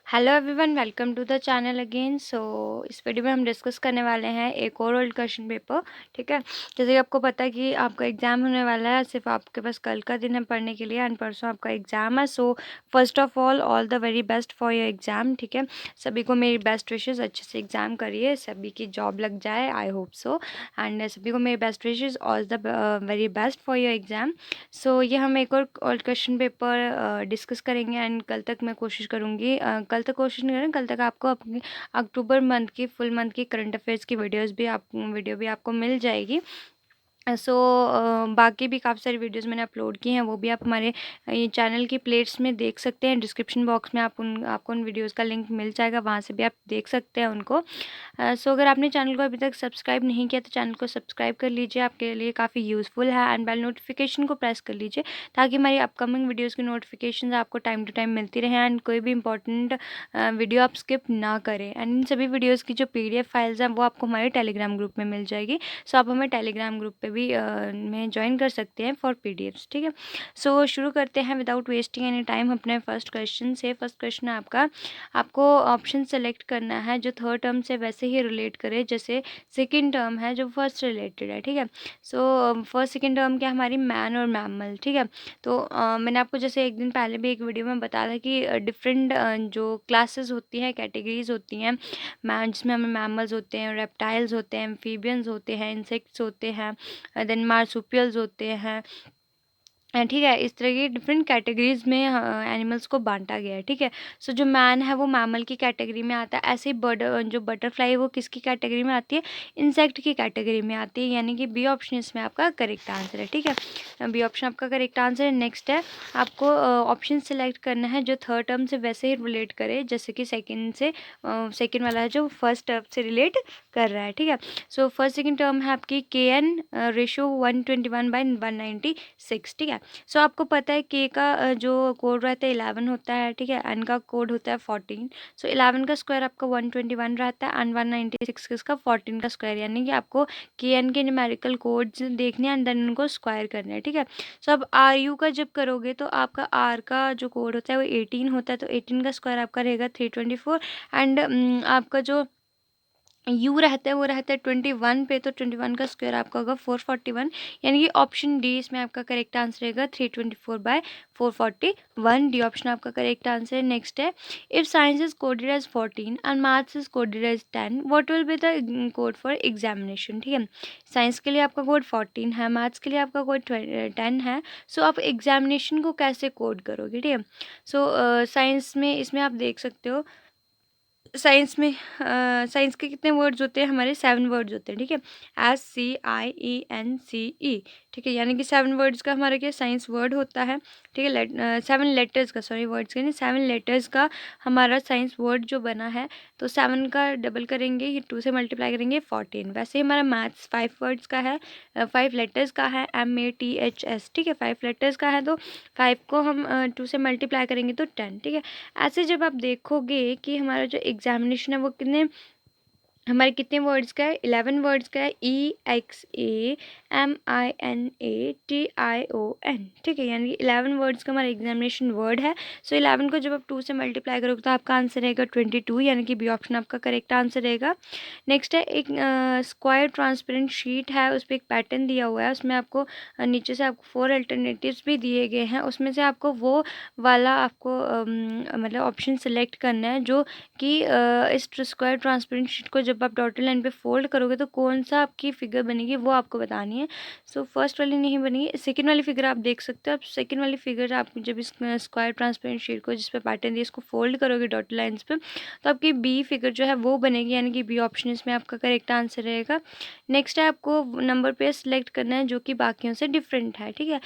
Hello everyone, welcome to the channel again. इस video में हम डिस्कस करने वाले हैं एक और ओल्ड क्वेश्चन पेपर। ठीक है, जैसे कि आपको पता है कि आपका एग्ज़ाम होने वाला है, सिर्फ आपके पास कल का दिन है पढ़ने के लिए एंड परसों आपका एग्ज़ाम है। So first of all the very best for your exam. ठीक है, सभी को मेरी बेस्ट विशेज़, अच्छे से एग्ज़ाम करिए, सभी की जॉब लग जाए, आई होप सो। एंड सभी को मेरी best wishes, all the very best for your exam. ये हम एक और ओल्ड क्वेश्चन पेपर डिस्कस करेंगे एंड कल तक मैं कोशिश करूँगी, कल तक कोशिश नहीं करें, कल तक आपको अपनी अक्टूबर मंथ की फुल मंथ की करंट अफेयर्स की वीडियो भी आपको मिल जाएगी। बाकी भी काफ़ी सारी वीडियोस मैंने अपलोड की हैं, वो भी आप हमारे ये चैनल की प्लेलिस्ट में देख सकते हैं। डिस्क्रिप्शन बॉक्स में आपको उन वीडियोस का लिंक मिल जाएगा, वहाँ से भी आप देख सकते हैं उनको। अगर आपने चैनल को अभी तक सब्सक्राइब नहीं किया तो चैनल को सब्सक्राइब कर लीजिए, आपके लिए काफ़ी यूज़फुल है। एंड बेल नोटिफिकेशन को प्रेस कर लीजिए ताकि हमारी अपकमिंग वीडियोज़ की नोटिफिकेशन आपको टाइम टू टाइम मिलती रहे एंड कोई भी इंपॉर्टेंट वीडियो आप स्किप ना करें। एंड इन सभी वीडियोज़ की जो PDF फाइल्स हैं वो आपको हमारे टेलीग्राम ग्रुप में मिल जाएगी। आप हमें टेलीग्राम ग्रुप पे भी में ज्वाइन कर सकते हैं फॉर PDFs। ठीक है, शुरू करते हैं विदाउट वेस्टिंग एनी टाइम अपने फर्स्ट क्वेश्चन से। फर्स्ट क्वेश्चन है आपका, आपको ऑप्शन सेलेक्ट करना है जो थर्ड टर्म से वैसे ही रिलेट करे जैसे सेकंड टर्म है जो फर्स्ट रिलेटेड है। ठीक है, फर्स्ट सेकंड टर्म क्या, हमारी मैन और मैमल। ठीक है, मैंने आपको जैसे एक दिन पहले भी एक वीडियो में बताया था कि डिफरेंट जो क्लासेस होती हैं, कैटेगरीज होती हैं, जिसमें हमें मैमल्स होते हैं, रेप्टाइल्स होते हैं, एम्फीबियंस होते हैं, इंसेक्ट्स होते हैं, देन मार्सुपियल्स होते हैं। ठीक है, इस तरह की डिफरेंट कैटेगरीज में एनिमल्स को बांटा गया है। ठीक है, जो मैन है वो मैमल की कैटेगरी में आता है। ऐसे ही जो बटरफ्लाई है वो किसकी कैटेगरी में आती है, इंसेक्ट की कैटेगरी में आती है, यानी कि बी ऑप्शन इसमें आपका करेक्ट आंसर है। ठीक है, बी ऑप्शन आपका करेक्ट आंसर है। नेक्स्ट है, आपको ऑप्शन सेलेक्ट करना है जो थर्ड टर्म से वैसे ही रिलेट करे जैसे कि सेकेंड वाला है जो फर्स्ट टर्म से रिलेट कर रहा है। ठीक है, फर्स्ट सेकेंड टर्म है आपकी KN रेशो 121/196। ठीक है, आपको पता है के का जो कोड रहता है 11 होता है। ठीक है, एन का कोड होता है 14। 11 का स्क्वायर आपका 121 रहता है एंड 196 किसका, 14 का स्क्वायर, यानी कि आपको के एन के न्यूमेरिकल कोड्स देखने हैं एंड देन उनको स्क्वायर करना है। ठीक है, अब RU का जब करोगे तो आपका आर का जो कोड होता है वो 18 होता है, तो 18 का स्क्वायर आपका रहेगा 324 एंड आपका जो यू रहता है वो रहता है 21 पे, तो 21 का स्क्वायर आपका होगा 441, यानी कि ऑप्शन डी इसमें आपका करेक्ट आंसर रहेगा 324/441। डी ऑप्शन आपका करेक्ट आंसर है। नेक्स्ट है, if science is coded as 14 and maths is coded as 10, what will be the code for examination. ठीक है, साइंस के लिए आपका कोड 14 है, मैथ्स के लिए आपका कोड 10 है। आप एग्जामिनेशन को कैसे कोड करोगे। ठीक है, साइंस में इसमें आप देख सकते हो, साइंस के कितने वर्ड्स होते हैं, हमारे 7 वर्ड्स होते हैं। ठीक है, SCIENCE। ठीक है, यानी कि 7 वर्ड्स का हमारा क्या साइंस वर्ड होता है। ठीक है, 7 लेटर्स का, सॉरी वर्ड्स का नहीं, 7 लेटर्स का हमारा साइंस वर्ड जो बना है, तो 7 का डबल करेंगे, ये 2 से मल्टीप्लाई करेंगे 14। वैसे ही हमारा मैथ्स 5 वर्ड्स का है, 5 लेटर्स का है, MATHS। ठीक है, 5 लेटर्स का है, तो 5 को हम 2 से मल्टीप्लाई करेंगे तो 10। ठीक है, ऐसे जब आप देखोगे कि हमारा जो एग्जामिनेशन है वो कितने वर्ड्स का है, 11 वर्ड्स का है, EXAMINATION। ठीक है, यानी कि 11 वर्ड्स का हमारा एग्जामिनेशन वर्ड है। 11 को जब आप 2 से मल्टीप्लाई करोगे तो आपका आंसर रहेगा 22, यानी कि बी ऑप्शन आपका करेक्ट आंसर रहेगा। नेक्स्ट है, एक स्क्वायर ट्रांसपेरेंट शीट है, उस पर एक पैटर्न दिया हुआ है, उसमें आपको नीचे से आपको 4 अल्टरनेटिव्स भी दिए गए हैं, उसमें से आपको वो वाला आपको मतलब ऑप्शन सेलेक्ट करना है जो कि इस स्क्वायर ट्रांसपेरेंट शीट को जब आप डॉटेड लाइन पे फोल्ड करोगे तो कौन सा आपकी फिगर बनेगी वो आपको बतानी है। फर्स्ट वाली नहीं बनेगी, सेकंड वाली फिगर आप देख सकते हो। आप सेकंड वाली फिगर आप जब इस स्क्वायर ट्रांसपेरेंट शीट को जिस पे पैटर्न दिया इसको फोल्ड करोगे डॉटेड लाइन्स पे, तो आपकी बी फिगर जो है वो बनेगी, यानी कि बी ऑप्शन इसमें आपका करेक्ट आंसर रहेगा। नेक्स्ट है, आपको नंबर पे सिलेक्ट करना है जो कि बाकियों से डिफरेंट है। ठीक है,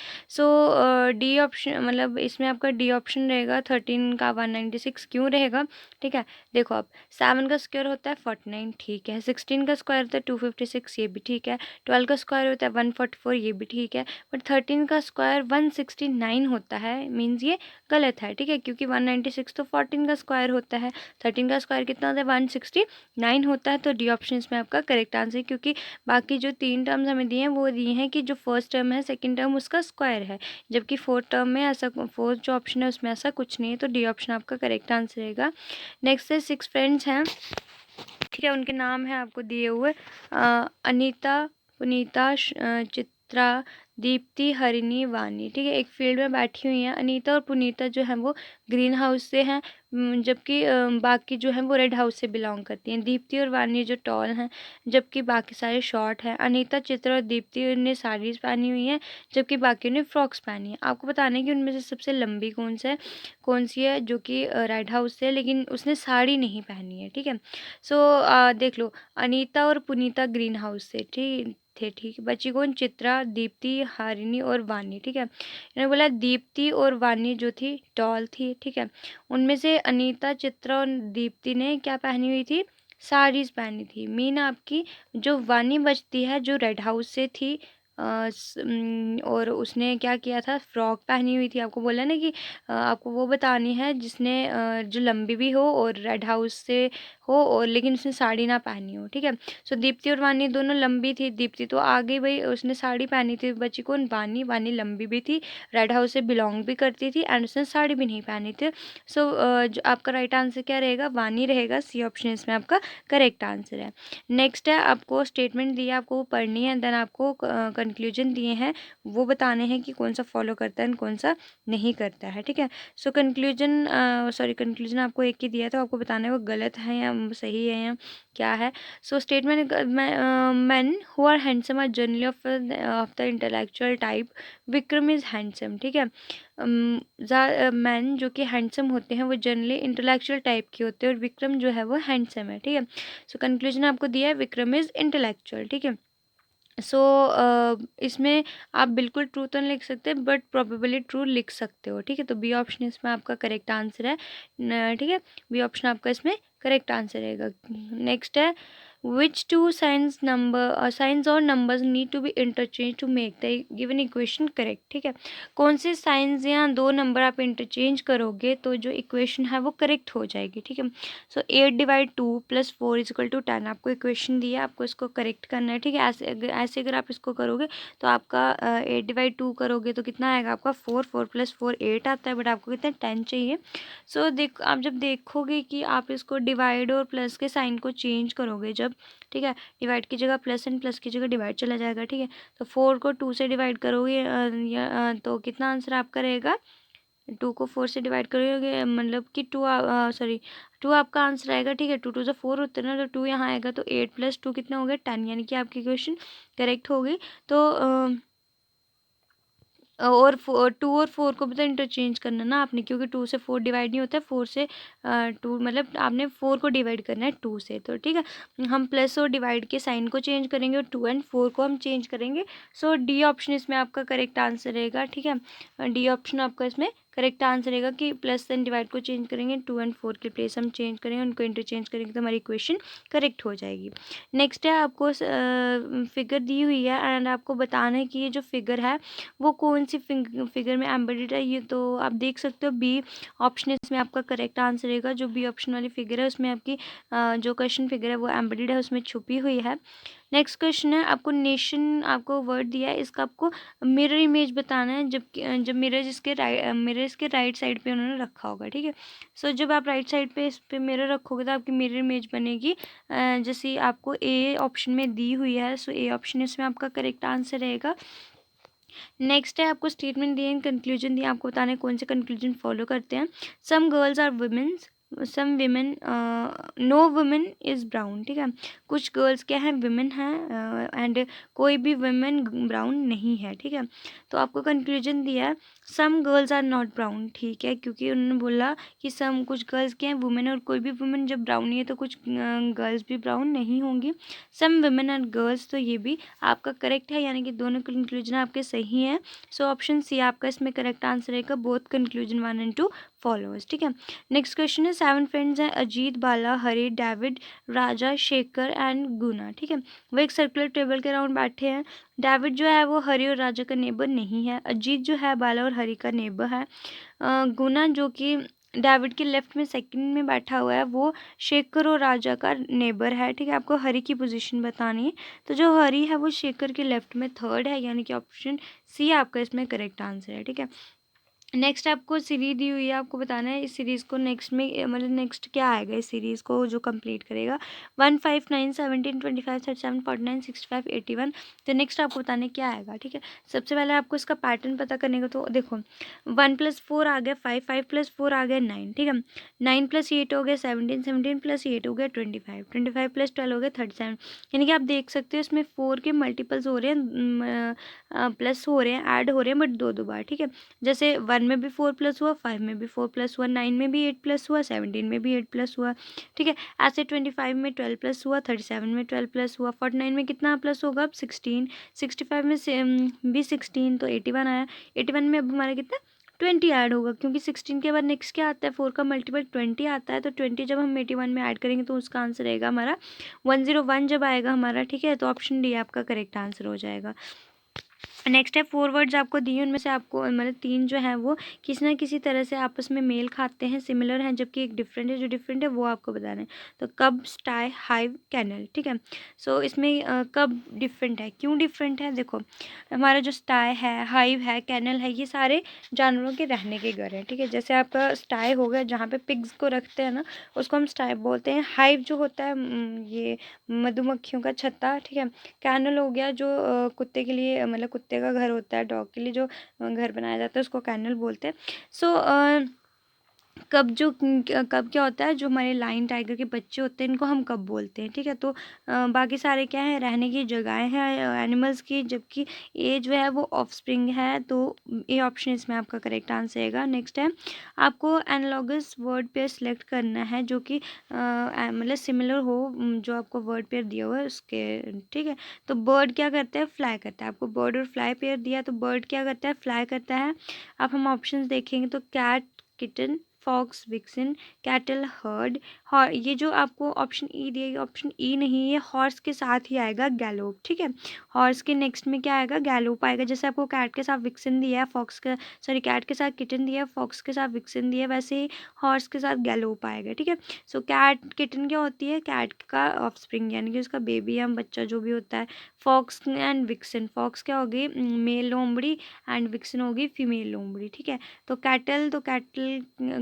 डी ऑप्शन मतलब इसमें आपका डी ऑप्शन रहेगा 13 का 196 क्यों रहेगा। ठीक है, देखो अब 7 का स्क्वायर होता है 49, ठीक है। 16 का स्क्वायर होता है 256, ये भी ठीक है। 12 का स्क्वायर होता है 144, ये भी ठीक है। बट 13 का स्क्वायर 169 होता है, मीन्स ये गलत है, ठीक है, क्योंकि 196 तो 14 का स्क्वायर होता है। 13 का स्क्वायर कितना होता है 169 होता है। तो डी ऑप्शन इसमें आपका करेक्ट आंसर है, क्योंकि बाकी जो 3 टर्म्स हमें दिए हैं वो दिए हैं कि जो फर्स्ट टर्म है सेकेंड टर्म उसका स्क्वायर है, जबकि फोर्थ टर्म में ऐसा, फोर्थ जो ऑप्शन है उसमें ऐसा कुछ नहीं है। तो डी ऑप्शन आपका करेक्ट आंसर रहेगा। नेक्स्ट है 6 फ्रेंड्स हैं, ठीक है, उनके नाम है आपको दिए हुए, अनीता, पुनीता, चित्रा, दीप्ति, हरिणी, वानी, ठीक है, एक फील्ड में बैठी हुई हैं। अनीता और पुनीता जो हैं वो ग्रीन हाउस से हैं, जबकि बाकी जो हैं वो रेड हाउस से बिलोंग करती हैं। दीप्ति और वानी जो टॉल हैं, जबकि बाकी सारे शॉर्ट हैं। अनीता, चित्रा और दीप्ति ने साड़ीज पहनी हुई हैं, जबकि बाकी ने फ्रॉक्स पहनी है। आपको बताना है कि उनमें से सबसे लंबी कौन सी है, जो कि रेड हाउस से है, लेकिन उसने साड़ी नहीं पहनी है, ठीक है। सो देख लो, अनीता और पुनीता ग्रीन हाउस से ठीक थे, ठीक है। बची कौन, चित्रा, दीप्ति, हारिनी और वानी, ठीक है। इन्होंने बोला दीप्ति और वानी जो थी टॉल थी, ठीक है। उनमें से अनीता, चित्रा और दीप्ति ने क्या पहनी हुई थी, साड़ीज पहनी थी। मीन आपकी जो वानी बचती है जो रेड हाउस से थी, और उसने क्या किया था, फ्रॉक पहनी हुई थी। आपको बोला ना कि आपको वो बतानी है जिसने जो लंबी भी हो और रेड हाउस से हो, और लेकिन उसने साड़ी ना पहनी हो, ठीक है। सो दीप्ति और वानी दोनों लंबी थी। दीप्ति तो आ गई भाई, उसने साड़ी पहनी थी। बची कौन, वानी। वानी लंबी भी थी, रेड हाउस से बिलोंग भी करती थी, एंड उसने साड़ी भी नहीं पहनी थी। सो जो आपका राइट आंसर क्या रहेगा, वानी रहेगा। सी ऑप्शन इसमें आपका करेक्ट आंसर है। नेक्स्ट है, आपको स्टेटमेंट दिया, आपको वो पढ़नी है, देन आपको कंक्लूजन दिए हैं, वो बताने हैं कि कौन सा फॉलो करता है कौन सा नहीं करता है, ठीक है। सो कंक्लूजन आपको एक ही दिया था, आपको बताना है वो गलत है या सही है या क्या है। So statement, man who are handsome are generally of the intellectual type, Vikram is handsome, ठीक है। मैन जो कि हैंडसम होते हैं वो जनरली इंटेलेक्चुअल टाइप के होते हैं, और विक्रम जो है वो हैंडसम है, ठीक है। सो कंक्लूजन आपको दिया है विक्रम इज इंटेलेक्चुअल, ठीक है। सो इसमें आप बिल्कुल ट्रू तो नहीं लिख सकते, बट प्रोबेबली ट्रू लिख सकते हो, ठीक है। तो बी ऑप्शन इसमें आपका करेक्ट आंसर है, ठीक है। बी ऑप्शन आपका इसमें करेक्ट आंसर रहेगा। नेक्स्ट है, which two signs or numbers need to be interchanged to make the given equation correct, ठीक है। कौन से साइंस या दो नंबर आप इंटरचेंज करोगे तो जो इक्वेशन है वो करेक्ट हो जाएगी, ठीक है। सो 8/2 + 4 = 10, आपको इक्वेशन दिया, आपको इसको करेक्ट करना है, ठीक है। ऐसे अगर आप इसको करोगे तो आपका 8/2 करोगे तो कितना आएगा आपका 4, 4 + 4 8 आता है, बट आपको कितना 10 चाहिए। सो आप जब देखोगे कि आप इसको डिवाइड और प्लस के साइन को चेंज करोगे जब, ठीक है, डिवाइड की जगह प्लस एंड प्लस की जगह डिवाइड चला जाएगा, ठीक है। तो 4 को 2 से डिवाइड करोगे, तो कितना आंसर आपका रहेगा, 2 को 4 से डिवाइड करोगे मतलब कि 2, सॉरी 2 आपका आंसर आएगा, ठीक है। 2 2 से 4 होते हैं ना, तो 2 यहाँ आएगा, तो 8 + 2 कितना हो गया 10, यानी कि आपकी क्वेश्चन करेक्ट हो गई। तो और 2 और 4 को भी तो इंटरचेंज करना ना आपने, क्योंकि 2 से 4 डिवाइड नहीं होता है, 4 से 2 मतलब आपने 4 को डिवाइड करना है 2 से, तो ठीक है। हम प्लस और डिवाइड के साइन को चेंज करेंगे और 2 एंड 4 को हम चेंज करेंगे। सो डी ऑप्शन इसमें आपका करेक्ट आंसर रहेगा, ठीक है। डी ऑप्शन आपका इसमें करेक्ट आंसर रहेगा कि प्लस एंड डिवाइड को चेंज करेंगे, 2 एंड 4 के प्लेस हम चेंज करेंगे, उनको इंटरचेंज करेंगे तो हमारी इक्वेशन करेक्ट हो जाएगी। नेक्स्ट है, आपको फिगर दी हुई है एंड आपको बताना है कि ये जो फिगर है वो कौन सी फिगर में एम्बेडेड है। ये तो आप देख सकते हो, बी ऑप्शन इसमें आपका करेक्ट आंसर रहेगा। जो बी ऑप्शन वाली फिगर है उसमें आपकी जो क्वेश्चन फिगर है वो एम्बेडेड है, उसमें छुपी हुई है। नेक्स्ट क्वेश्चन है, आपको नेशन आपको वर्ड दिया है, इसका आपको मिरर इमेज बताना है, जब मिरर इसके राइट साइड पे उन्होंने रखा होगा, ठीक है। सो जब आप राइट साइड पे इस पे मिरर रखोगे तो आपकी मिरर इमेज बनेगी जैसे आपको ए ऑप्शन में दी हुई है। सो ए ऑप्शन इसमें आपका करेक्ट आंसर रहेगा। नेक्स्ट है, आपको स्टेटमेंट दिए, कंक्लूजन दिए, आपको बताना है कौन से कंक्लूजन फॉलो करते हैं। Some girls are womens, some women, no women is brown, ठीक है। कुछ गर्ल्स क्या हैं, विमेन हैं, एंड कोई भी वुमेन ब्राउन नहीं है, ठीक है। तो आपको कंक्लूजन दिया है, some girls are not brown, ठीक है, क्योंकि उन्होंने बोला कि कुछ गर्ल्स क्या हैं वुमेन, और कोई भी वुमेन जब ब्राउन नहीं है तो कुछ गर्ल्स भी ब्राउन नहीं होंगी। सम वुमेन आर गर्ल्स, तो ये भी आपका करेक्ट है, यानी कि दोनों कंक्लूजन आपके सही हैं। सो ऑप्शन सी आपका इसमें करेक्ट आंसर रहेगा, बोथ कंक्लूजन 1 एंड 2 फॉलोअर्स, ठीक है। नेक्स्ट क्वेश्चन है 7 फ्रेंड्स हैं अजीत, बाला, हरी, डेविड, राजा, शेखर एंड गुना, ठीक है। वो एक सर्कुलर टेबल के अराउंड बैठे हैं। डेविड जो है वो हरी और राजा का नेबर नहीं है। अजीत जो है बाला और हरी का नेबर है। गुना जो कि डेविड के लेफ्ट में सेकंड में बैठा हुआ है वो शेखर और राजा का नेबर है, ठीक है। आपको हरी की पोजीशन बतानी है, तो जो हरी है वो शेखर के लेफ्ट में थर्ड है, यानी कि ऑप्शन सी आपका इसमें करेक्ट आंसर है, ठीक है। नेक्स्ट आपको सीरीज दी हुई है, आपको बताना है इस सीरीज़ को नेक्स्ट में मतलब नेक्स्ट क्या आएगा इस सीरीज़ को जो कंप्लीट करेगा। 1 5 9 17 25 37 49 65 81, तो नेक्स्ट आपको बताना है क्या आएगा, ठीक है। सबसे पहले आपको इसका पैटर्न पता करने का, तो देखो 1 + 4 आ गया 5, 5 + 4 आ गया 9, ठीक है। 9 + 8 हो गया 17, 17 + 8 हो गया 25, 25 + 12 हो गया 37, यानी कि आप देख सकते हो इसमें 4 के मल्टीपल्स हो रहे हैं, प्लस हो रहे हैं, ऐड हो रहे हैं, बट दो दो बार, ठीक है। जैसे 1 में भी 4 प्लस हुआ, 5 में भी 4 प्लस हुआ, 9 में भी 8 प्लस हुआ, 17 में भी 8 प्लस हुआ, ठीक है। ऐसे 25 में 12 प्लस हुआ, 37 में 12 प्लस हुआ, 49 में कितना प्लस होगा अब 16, 65 में भी 16, तो 81 आया। 81 में अब हमारा कितना 20 ऐड होगा, क्योंकि 16 के बाद नेक्स्ट क्या आता है, 4 का मल्टीपल 20 आता है, तो 20 जब हम 81 में ऐड करेंगे तो उसका आंसर रहेगा हमारा 101 जब आएगा हमारा, ठीक है। तो ऑप्शन डी आपका करेक्ट आंसर हो जाएगा। नेक्स्ट है 4 वर्ड्स आपको दिए, उनमें से आपको मतलब 3 जो हैं वो किसी ना किसी तरह से आपस में मेल खाते हैं, सिमिलर हैं, जबकि एक डिफरेंट है। जो डिफरेंट है वो आपको बताना है। तो कब, स्टाई, हाइव, कैनल, ठीक है। सो इसमें कब डिफरेंट है, क्यों डिफरेंट है, देखो हमारा जो स्टाई है, हाइव है, कैनल है, ये सारे जानवरों के रहने के घर हैं, ठीक है। जैसे आपका स्टाई हो गया जहाँ पे पिग्स को रखते हैं ना, उसको हम स्टाई बोलते हैं। हाइव जो होता है ये मधुमक्खियों का छत्ता, ठीक है। कैनल हो गया जो कुत्ते के लिए मतलब कुत्ते का घर होता है, डॉग के लिए जो घर बनाया जाता है उसको कैनल बोलते हैं। सो कब क्या होता है, जो हमारे लायन टाइगर के बच्चे होते हैं इनको हम कब बोलते हैं, ठीक है। तो बाकी सारे क्या है, रहने की जगहें हैं एनिमल्स की, जबकि ये जो है वो ऑफस्प्रिंग है, तो ये ऑप्शन इसमें आपका करेक्ट आंसर रहेगा। नेक्स्ट है आपको एनालॉगस वर्ड पेयर सेलेक्ट करना है जो कि मतलब सिमिलर हो, जो आपको वर्ड पेयर दिया हुआ है उसके, ठीक है। तो बर्ड क्या करता है, फ्लाई करता है। आपको बर्ड और फ्लाई पेयर दिया, तो बर्ड क्या करता है, फ्लाई करता है। अब हम ऑप्शंस देखेंगे तो cat, kitten, fox, vixen, cattle, herd. ये जो आपको ऑप्शन ई दिया, ये ऑप्शन ई नहीं है, ये हॉर्स के साथ ही आएगा, गैलोप, ठीक है। हॉर्स के नेक्स्ट में क्या आएगा, गैलोप आएगा। जैसे आपको कैट के साथ विक्सिन दिया है, फॉक्स का सॉरी कैट के साथ किटन दिया है, फॉक्स के साथ विक्सिन दिया है, वैसे ही हॉर्स के साथ गैलोप आएगा, ठीक है। सो कैट, किटन क्या होती है, कैट का ऑफस्प्रिंग यानी कि उसका बेबी या बच्चा जो भी होता है। फॉक्स एंड विक्सिन, फॉक्स क्या होगी, मेल लोमड़ी, एंड विक्सिन होगी फीमेल लोमड़ी, ठीक है। तो कैटल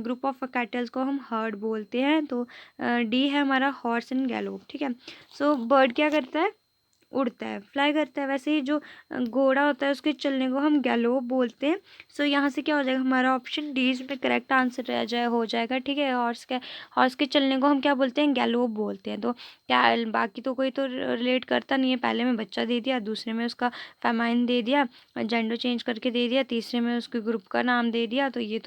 ग्रुप ऑफ कैटल्स को हम हर्ड बोलते हैं। तो डी है हमारा हॉर्स एंड गैलोप, ठीक है। सो बर्ड क्या करता है, उड़ता है, फ्लाई करता है। वैसे ही जो घोड़ा होता है उसके चलने को हम गैलोप बोलते हैं। सो यहाँ से क्या हो जाएगा, हमारा ऑप्शन डी इसमें करेक्ट आंसर रह जाए हो जाएगा, ठीक है। हॉर्स के चलने को हम क्या बोलते हैं, गैलोप बोलते हैं। तो क्या बाकी तो कोई तो रिलेट करता नहीं है, पहले में बच्चा दे दिया, दूसरे में उसका फेमाइन दे दिया, जेंडर चेंज करके दे दिया, तीसरे में उसके ग्रुप का नाम दे दिया, तो ये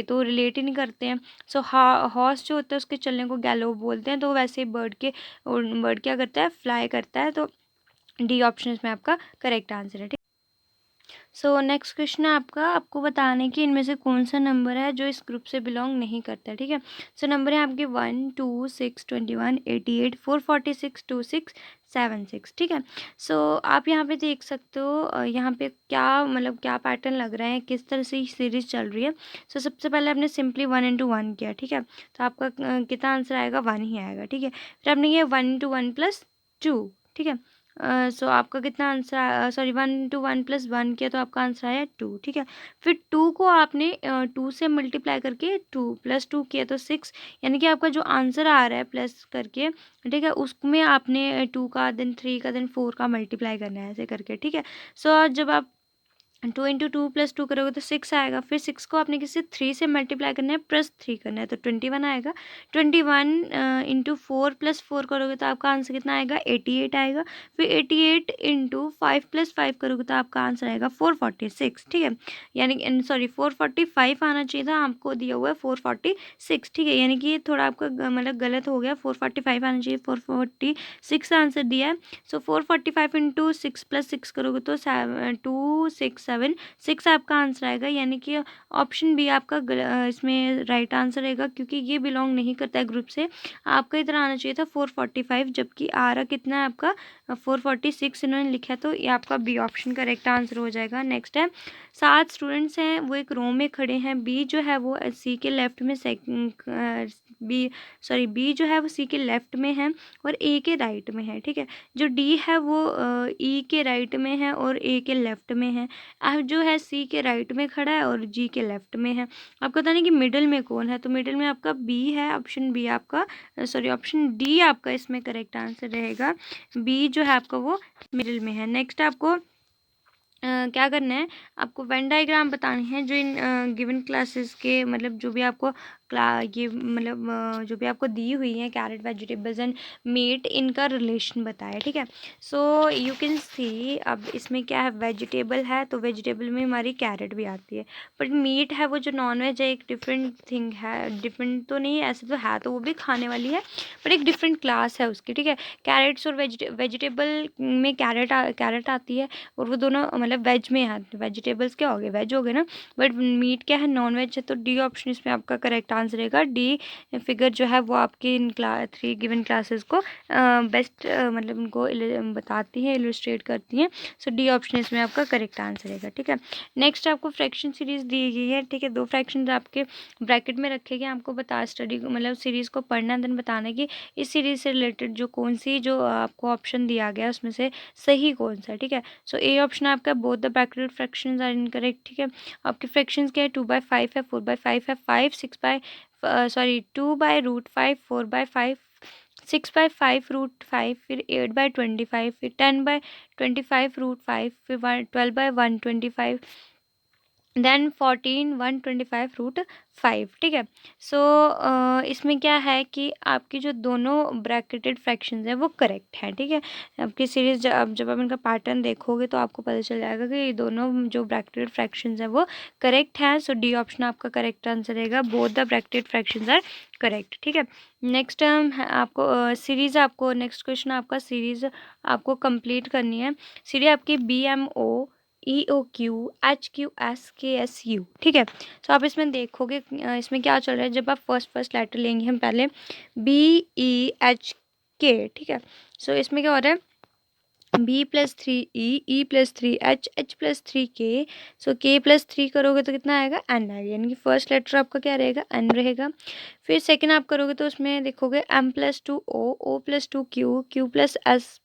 तो रिलेट ही नहीं करते हैं। सो हॉर्स जो होता है उसके चलने को गैलोप बोलते हैं। तो वैसे ही बर्ड क्या करता है, फ्लाई करता है। तो डी ऑप्शन इसमें आपका करेक्ट आंसर है, ठीक। सो नेक्स्ट क्वेश्चन है आपका, आपको बताना है कि इनमें से कौन सा नंबर है जो इस ग्रुप से बिलोंग नहीं करता है, ठीक है। सो नंबर है आपके 1 2 6 21 88 446 26 76, ठीक है। सो आप यहाँ पे देख सकते हो यहाँ पे क्या मतलब क्या पैटर्न लग रहा है, किस तरह से सीरीज चल रही है। सो सबसे पहले आपने सिंपली 1 × 1 किया, ठीक है। तो आपका कितना आंसर आएगा, 1 ही आएगा, ठीक है। फिर आपने ये 1 × 1 + 2, ठीक है। सो आपका कितना आंसर, सॉरी 1 × 1 + 1 किया तो आपका आंसर आया 2, ठीक है। फिर 2 को आपने 2 से मल्टीप्लाई करके 2 + 2 किया तो 6, यानी कि आपका जो आंसर आ रहा है प्लस करके, ठीक है, उसमें आपने 2 का देन 3 का देन 4 का मल्टीप्लाई करना है ऐसे करके, ठीक है। सो जब आप 2 × 2 + 2 करोगे तो 6 आएगा। फिर 6 को आपने किसी 3 से मल्टीप्लाई करना है, प्लस 3 करना है, तो 21 आएगा। 21 × 4 + 4 करोगे तो आपका आंसर कितना आएगा, 88 आएगा। फिर 88 × 5 + 5 करोगे तो आपका आंसर आएगा 446, ठीक है। यानी सॉरी 445 आना चाहिए था, आपको दिया हुआ है 446, ठीक है। यानी कि ये थोड़ा आपका मतलब गलत हो गया, 445 आना चाहिए, 446 आंसर दिया है। सो 445 × 6 + 6 करोगे तो 2 6 7, 6 आपका आंसर आएगा, यानी कि ऑप्शन बी आपका इसमें राइट आंसर रहेगा, क्योंकि ये बिलोंग नहीं करता है ग्रुप से। आपका इधर आना चाहिए था 445, जबकि आ रहा कितना है आपका 446 इन्होंने लिखा है, तो ये आपका बी ऑप्शन करेक्ट आंसर हो जाएगा। नेक्स्ट है 7 स्टूडेंट्स हैं, वो एक रो में खड़े हैं, बी जो है वो सी के लेफ्ट में बी जो है वो सी के लेफ्ट में है और ए के राइट में है, ठीक है। जो डी है वो ई के राइट में है और ए के लेफ्ट में है। एफ जो है सी के राइट में खड़ा है और जी के लेफ्ट में है। आपको पता नहीं कि मिडिल में कौन है, तो मिडिल में आपका बी है, ऑप्शन बी आपका ऑप्शन डी आपका इसमें करेक्ट आंसर रहेगा। बी जो है आपका वो मिडिल में है। नेक्स्ट आपको क्या करना है, आपको वेन डायग्राम बतानी है जो इन गिवन क्लासेस के, मतलब जो भी आपको ये मतलब जो भी आपको दी हुई है कैरेट, वेजिटेबल्स एंड मीट, इनका रिलेशन बताया, ठीक है। सो यू कैन सी, अब इसमें क्या है, वेजिटेबल है तो वेजिटेबल में हमारी कैरेट भी आती है, बट मीट है वो जो नॉन वेज है, एक डिफरेंट थिंग है, डिफरेंट तो नहीं है, ऐसे तो है, तो वो भी खाने वाली है, बट एक डिफरेंट क्लास है उसकी, ठीक है। कैरेट्स और वेजिटेबल में कैरेट आती है और वो दोनों मतलब वेज में है, वेजिटेबल्स क्या हो गए, वेज हो गए ना, बट मीट क्या है, नॉन वेज है, तो डी ऑप्शन इसमें आपका करेक्ट आंसर रहेगा। डी फिगर जो है वो आपकी इन 3 गिवन क्लासेस को बेस्ट मतलब उनको बताती है, इलस्ट्रेट करती हैं। सो डी ऑप्शन इसमें आपका करेक्ट आंसर रहेगा, ठीक है। नेक्स्ट आपको फ्रैक्शन सीरीज दी गई है, ठीक है, 2 फ्रैक्शन आपके ब्रैकेट में रखे गए, आपको बता स्टडी मतलब सीरीज को पढ़ना देन बताना कि इस सीरीज से रिलेटेड जो कौन सी जो आपको ऑप्शन दिया गया उसमें से सही कौन सा है, ठीक है। सो ए ऑप्शन आपका both the bracketed fractions are incorrect, ठीक है। आपके फ्रैक्शंस क्या है, 2/5 है, 4/5 है, 2/5, 4/5, 6/5 फिर 8/25, फिर 10/25 फिर 12/125, देन 14/125, ठीक है। सो इसमें क्या है कि आपकी जो दोनों ब्रैकेटेड फ्रैक्शंस हैं वो करेक्ट हैं, ठीक है। आपकी सीरीज जब आप इनका पैटर्न देखोगे तो आपको पता चल जाएगा कि ये दोनों जो ब्रैकेटेड फ्रैक्शंस हैं वो करेक्ट हैं। सो डी ऑप्शन आपका करेक्ट आंसर रहेगा, both the bracketed fractions are correct, ठीक है। नेक्स्ट आपको सीरीज, आपको नेक्स्ट क्वेश्चन आपका सीरीज आपको कंप्लीट करनी है। सीरीज आपकी BMO EOQ HQSKSU, ठीक है। सो आप इसमें देखोगे इसमें क्या चल रहा है, जब आप फर्स्ट लेटर लेंगे हम पहले BEHK, ठीक है। सो इसमें क्या हो रहा है, B+3E, E+3H, H+3K। सो K+3 करोगे तो कितना आएगा, N आएगा, यानी कि फर्स्ट लेटर आपका क्या रहेगा, N रहेगा। फिर सेकेंड आप करोगे तो उसमें देखोगे M+2O, O+2Q, Q+S,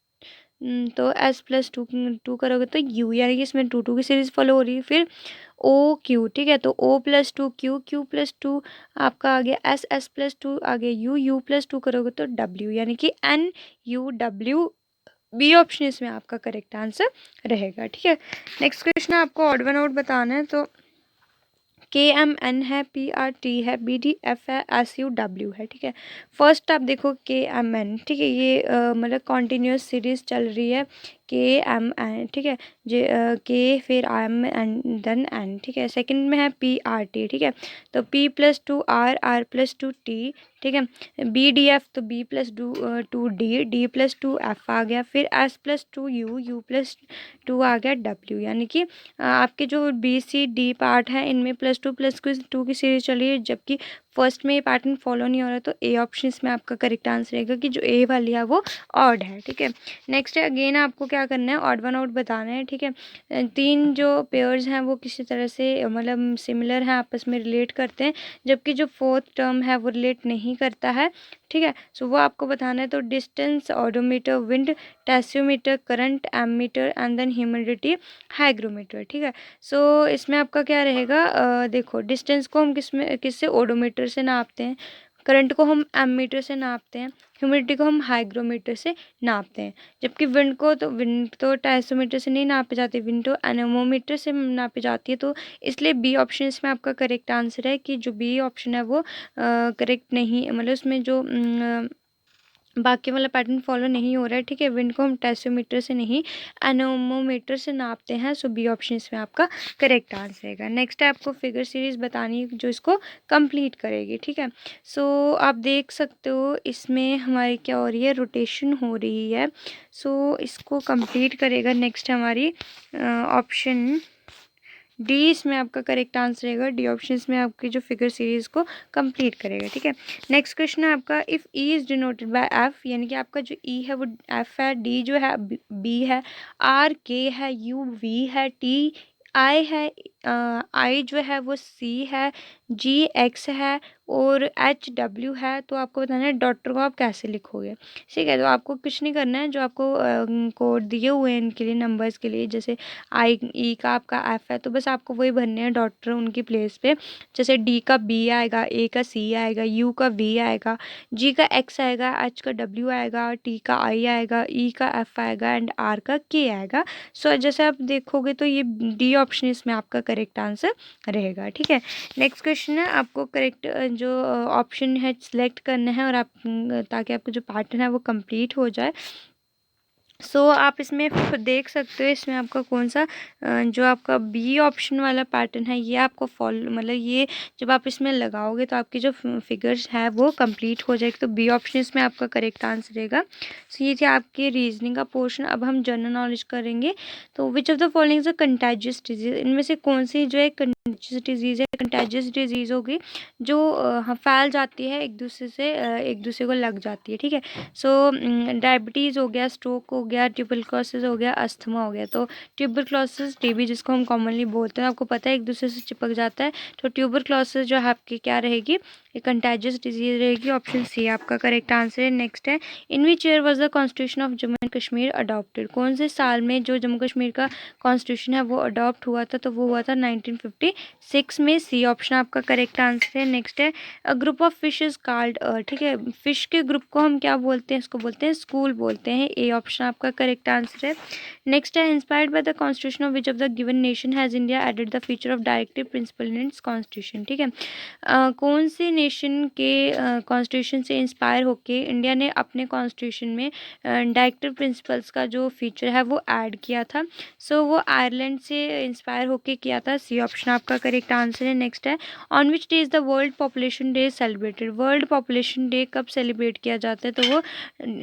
तो S+2 करोगे तो U, यानी कि इसमें 2 की सीरीज फॉलो हो रही है। फिर OQ, ठीक है, तो O+2Q, Q+2 आपका आ गया S, S+2 आ गया U, U+2 करोगे तो W, यानी कि NUW। बी ऑप्शन इसमें आपका करेक्ट आंसर रहेगा, ठीक है। नेक्स्ट क्वेश्चन आपको ऑड वन आउट बताना है, तो KMN है, PRT है, BDF है, SUW है, ठीक है। फर्स्ट आप देखो KMN, ठीक है, ये मतलब कॉन्टीन्यूस सीरीज चल रही है, KMN, ठीक है, K फिर M एंड देन N, ठीक है। सेकंड में है PRT, ठीक है, तो P+2 R, R+2 T, ठीक है। BDF तो B+2 D, D+2 F आ गया, फिर S+2 U, U+2 आ गया W, यानी कि आपके जो BCD पार्ट है इनमें +2 की सीरीज चली है, जबकि फर्स्ट में ये पैटर्न फॉलो नहीं हो रहा है, तो ए ऑप्शन इसमें आपका करेक्ट आंसर रहेगा कि जो ए वाली है वो ऑड है, ठीक है। नेक्स्ट है अगेन आपको क्या करना है, ऑड वन आउट बताना है, ठीक है। 3 जो पेयर्स हैं वो किसी तरह से मतलब सिमिलर हैं, आपस में रिलेट करते हैं, जबकि जो फोर्थ टर्म है वो रिलेट नहीं करता है, ठीक है। सो वो आपको बताना है, तो डिस्टेंस, ऑडोमीटर, विंड, टेस्योमीटर, current, ammeter and then humidity, hygrometer, ठीक है। सो इसमें आपका क्या रहेगा, देखो डिस्टेंस को हम किससे ओडोमीटर से नापते हैं, करंट को हम एमीटर से नापते हैं, ह्यूमिडिटी को हम हाइग्रोमीटर से नापते हैं, जबकि विंड तो टेस्योमीटर से नहीं नापी जाती, विंड तो एनेमोमीटर से नापी जाती है। तो इसलिए बी ऑप्शन इसमें आपका करेक्ट आंसर है कि जो बी ऑप्शन है वो करेक्ट नहीं, मतलब उसमें जो बाकी वाला पैटर्न फॉलो नहीं हो रहा है, ठीक है। विंड को हम टेस्योमीटर से नहीं एनोमोमीटर से नापते हैं। सो बी ऑप्शन इसमें आपका करेक्ट आंसर रहेगा। नेक्स्ट है आपको फिगर सीरीज बतानी है जो इसको कंप्लीट करेगी, ठीक है। सो आप देख सकते हो इसमें हमारी क्या हो रही है, रोटेशन हो रही है। सो इसको कंप्लीट करेगा। नेक्स्ट हमारी ऑप्शन डी इसमें आपका करेक्ट आंसर रहेगा। डी ऑप्शन में आपकी जो फिगर सीरीज को कंप्लीट करेगा। ठीक है, नेक्स्ट क्वेश्चन है आपका, if E is denoted by F, यानी कि आपका जो ई है वो एफ है, डी जो है बी है, आर के है, यू वी है, टी आई है, आई जो है वो सी है, जी एक्स है और एच डब्ल्यू है। तो आपको बताना है डॉटर को आप कैसे लिखोगे। ठीक है, तो आपको कुछ नहीं करना है, जो आपको कोड दिए हुए हैं इनके लिए, नंबर्स के लिए, जैसे आई ई का आपका एफ है, तो बस आपको वही भरने हैं डॉटर उनकी प्लेस पे। जैसे डी का बी आएगा, ए का सी आएगा, यू का वी आएगा, जी का एक्स आएगा, एच का डब्ल्यू आएगा, टी का आई आएगा, ई का एफ आएगा एंड आर का के आएगा। सो जैसे आप देखोगे तो ये डी ऑप्शन इसमें आपका करेक्ट आंसर रहेगा। ठीक है, नेक्स्ट क्वेश्चन है, आपको करेक्ट जो ऑप्शन है सिलेक्ट करना है और आप ताकि आपका जो पैटर्न है वो कंप्लीट हो जाए। सो आप इसमें देख सकते हो, इसमें आपका कौन सा जो आपका बी ऑप्शन वाला पैटर्न है ये आपको फॉलो, मतलब ये जब आप इसमें लगाओगे तो आपकी जो फिगर्स है वो कंप्लीट हो जाएगी। तो बी ऑप्शन इसमें आपका करेक्ट आंसर रहेगा। सो ये थी आपकी रीजनिंग का पोर्शन। अब हम जनरल नॉलेज करेंगे। तो विच of the following is a contagious disease, इनमें से कौन सी जो है कंटेजियस डिजीज है। कंटेजियस डिजीज होगी जो फैल जाती है एक दूसरे से, एक दूसरे को लग जाती है। ठीक है, सो डायबिटीज़ हो गया, स्ट्रोक हो गया, ट्यूबरक्लोसिस हो गया, अस्थमा हो गया। तो ट्यूबरक्लोसिस टीबी जिसको हम कॉमनली बोलते हैं, आपको पता है एक दूसरे से चिपक जाता है। तो ट्यूबरक्लोसिस जो है आपकी क्या रहेगी, ये कंटेजियस डिजीज रहेगी। ऑप्शन सी आपका करेक्ट आंसर है। नेक्स्ट है, in which year was the constitution of Jammu and Kashmir adopted, कौन से साल में जो जम्मू कश्मीर का कॉन्स्टिट्यूशन है वो अडॉप्ट हुआ था। तो वो हुआ था 1956 में। सी ऑप्शन आपका करेक्ट आंसर है। नेक्स्ट है, a group of fish is called, ठीक है, फिश के ग्रुप को हम क्या बोलते हैं, इसको बोलते हैं स्कूल बोलते हैं। ए ऑप्शन आपका करेक्ट आंसर है। नेक्स्ट है, inspired by the constitution of which of the given nation has India added the feature of directive principle in its constitution. ठीक है, कौन से नेशन के कॉन्स्टिट्यूशन से इंस्पायर होके इंडिया ने अपने कॉन्स्टिट्यूशन में डायरेक्टिव प्रिंसिपल्स का जो फीचर है वो ऐड किया था। सो वो आयरलैंड से इंस्पायर होके किया था। सी ऑप्शन आपका करेक्ट आंसर है। नेक्स्ट है, on which day is the world population day celebrated, world population day कब सेलिब्रेट किया जाता है। तो वो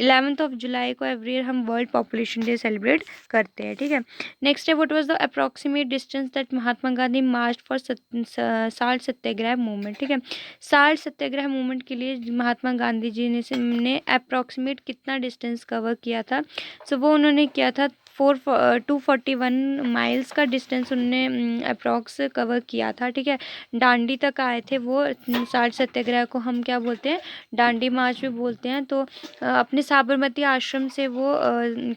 11 जुलाई को एवरी ईयर हम वर्ल्ड पॉपुलेशन डे सेलिब्रेट करते हैं। ठीक है, नेक्स्ट है, what was the approximate distance that Mahatma Gandhi March for salt Satyagraha movement. ठीक है, साल्ट सत्याग्रह मूवमेंट के लिए महात्मा गांधी जी ने अप्रॉक्सीमेट कितना डिस्टेंस कवर किया था। सो वो उन्होंने किया था 241 माइल्स का डिस्टेंस उन्होंने अप्रॉक्स कवर किया था। ठीक है, दांडी तक आए थे वो। साल्ट सत्याग्रह को हम क्या बोलते हैं, दांडी मार्च भी बोलते हैं। तो अपने साबरमती आश्रम से वो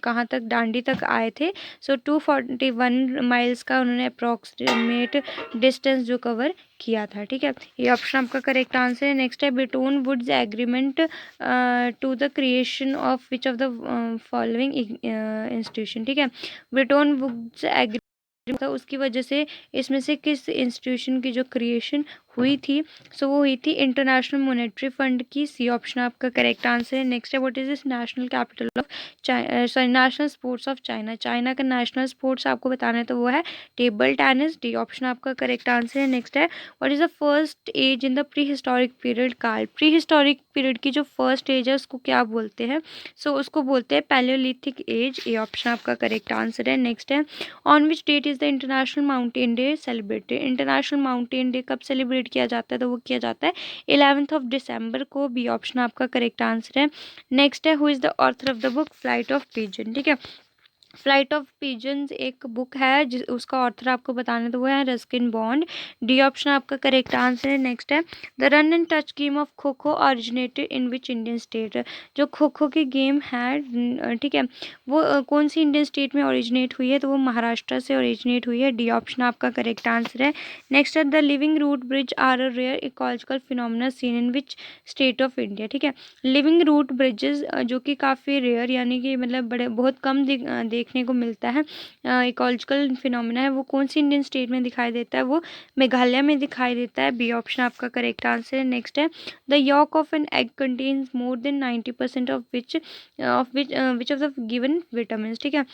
कहाँ तक, दांडी तक आए थे। सो 241 माइल्स का उन्होंने अप्रॉक्सीमेट डिस्टेंस जो कवर किया था। ठीक है, ये ऑप्शन आपका करेक्ट आंसर है। नेक्स्ट है, Bretton Woods agreement to the creation of which of the following institution. ठीक है, ब्रेटन वुड्स एग्रीमेंट था, उसकी वजह से इसमें से किस इंस्टीट्यूशन की जो क्रिएशन हुई थी। सो वो हुई थी इंटरनेशनल मॉनेटरी फंड की। सी ऑप्शन आपका करेक्ट आंसर है। नेक्स्ट है, what is this national capital of sorry national sports of China, China का नेशनल स्पोर्ट्स आपको बताना है तो वो है टेबल टेनिस। डी ऑप्शन आपका करेक्ट आंसर है। नेक्स्ट है, what is the first age in the prehistoric period काल, प्री हिस्टोरिक पीरियड की जो फर्स्ट एज है उसको क्या बोलते हैं। सो उसको बोलते हैं पैलियोलिथिक एज। ए ऑप्शन आपका करेक्ट आंसर है। नेक्स्ट है, on which date is the international mountain day celebrated, international mountain day कब सेलिब्रेट किया जाता है। तो वो किया जाता है 11 दिसंबर को। बी ऑप्शन आपका करेक्ट आंसर है। नेक्स्ट है, who is the author of the book flight of pigeon. ठीक है, फ्लाइट ऑफ पिजन्स एक बुक है जिस उसका ऑथर आपको बताना है तो वो है रस्किन बॉन्ड। डी ऑप्शन आपका करेक्ट आंसर है। नेक्स्ट है, the run and touch game of kho kho originated in which Indian state, जो खो खो की गेम है, ठीक है, वो कौन सी इंडियन स्टेट में ओरिजिनेट हुई है। तो वो महाराष्ट्र से ओरिजिनेट हुई है। डी ऑप्शन आपका करेक्ट आंसर है। नेक्स्ट है, the living root bridge are a rare ecological phenomena seen in which state of India. ठीक है, लिविंग रूट ब्रिजेस जो कि काफ़ी रेयर यानी कि मतलब बड़े बहुत कम देखने को मिलता है, इकोलॉजिकल फिनोमिना है, वो कौन सी इंडियन स्टेट में दिखाई देता है। वो मेघालय में दिखाई देता है। बी ऑप्शन आपका करेक्ट आंसर है। नेक्स्ट है, the yolk of an egg contains more than 90% of which of the given vitamin. ठीक है,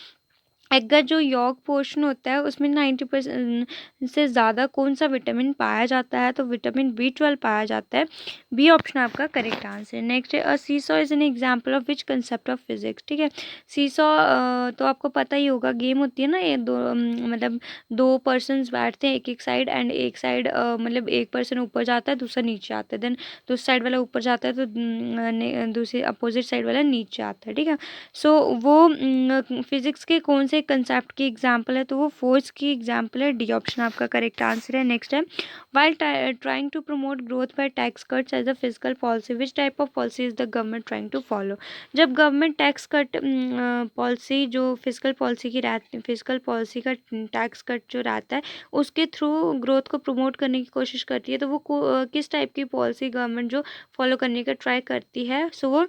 एग का जो यॉक पोर्शन होता है उसमें 90% से ज़्यादा कौन सा विटामिन पाया जाता है, तो विटामिन B12 पाया जाता है। बी ऑप्शन आपका करेक्ट आंसर है। नेक्स्ट है, a seesaw is an example of which concept of physics. ठीक है, सीसॉ तो आपको पता ही होगा, गेम होती है ना ये दो, मतलब दो पर्सन्स बैठते हैं एक एक साइड, एंड एक साइड मतलब एक पर्सन ऊपर जाता है दूसरा नीचे आता है, देन दूसरी साइड वाला ऊपर जाता है तो दूसरी अपोजिट साइड वाला नीचे आता है। ठीक है, सो वो फिजिक्स के कौन से कंसेप्ट की एग्जांपल है, तो वो फोर्स की एग्जांपल है। डी ऑप्शन आपका करेक्ट आंसर है। नेक्स्ट है, while trying to promote growth by tax cuts as a physical policy, which type of policy is the government trying to follow. जब गवर्नमेंट टैक्स कट पॉलिसी जो physical policy की रहती, physical policy का tax cut जो रहता है उसके through growth को प्रमोट करने की कोशिश करती है, तो वो किस टाइप की पॉलिसी गवर्नमेंट जो फॉलो करने का ट्राई करती है, सो वो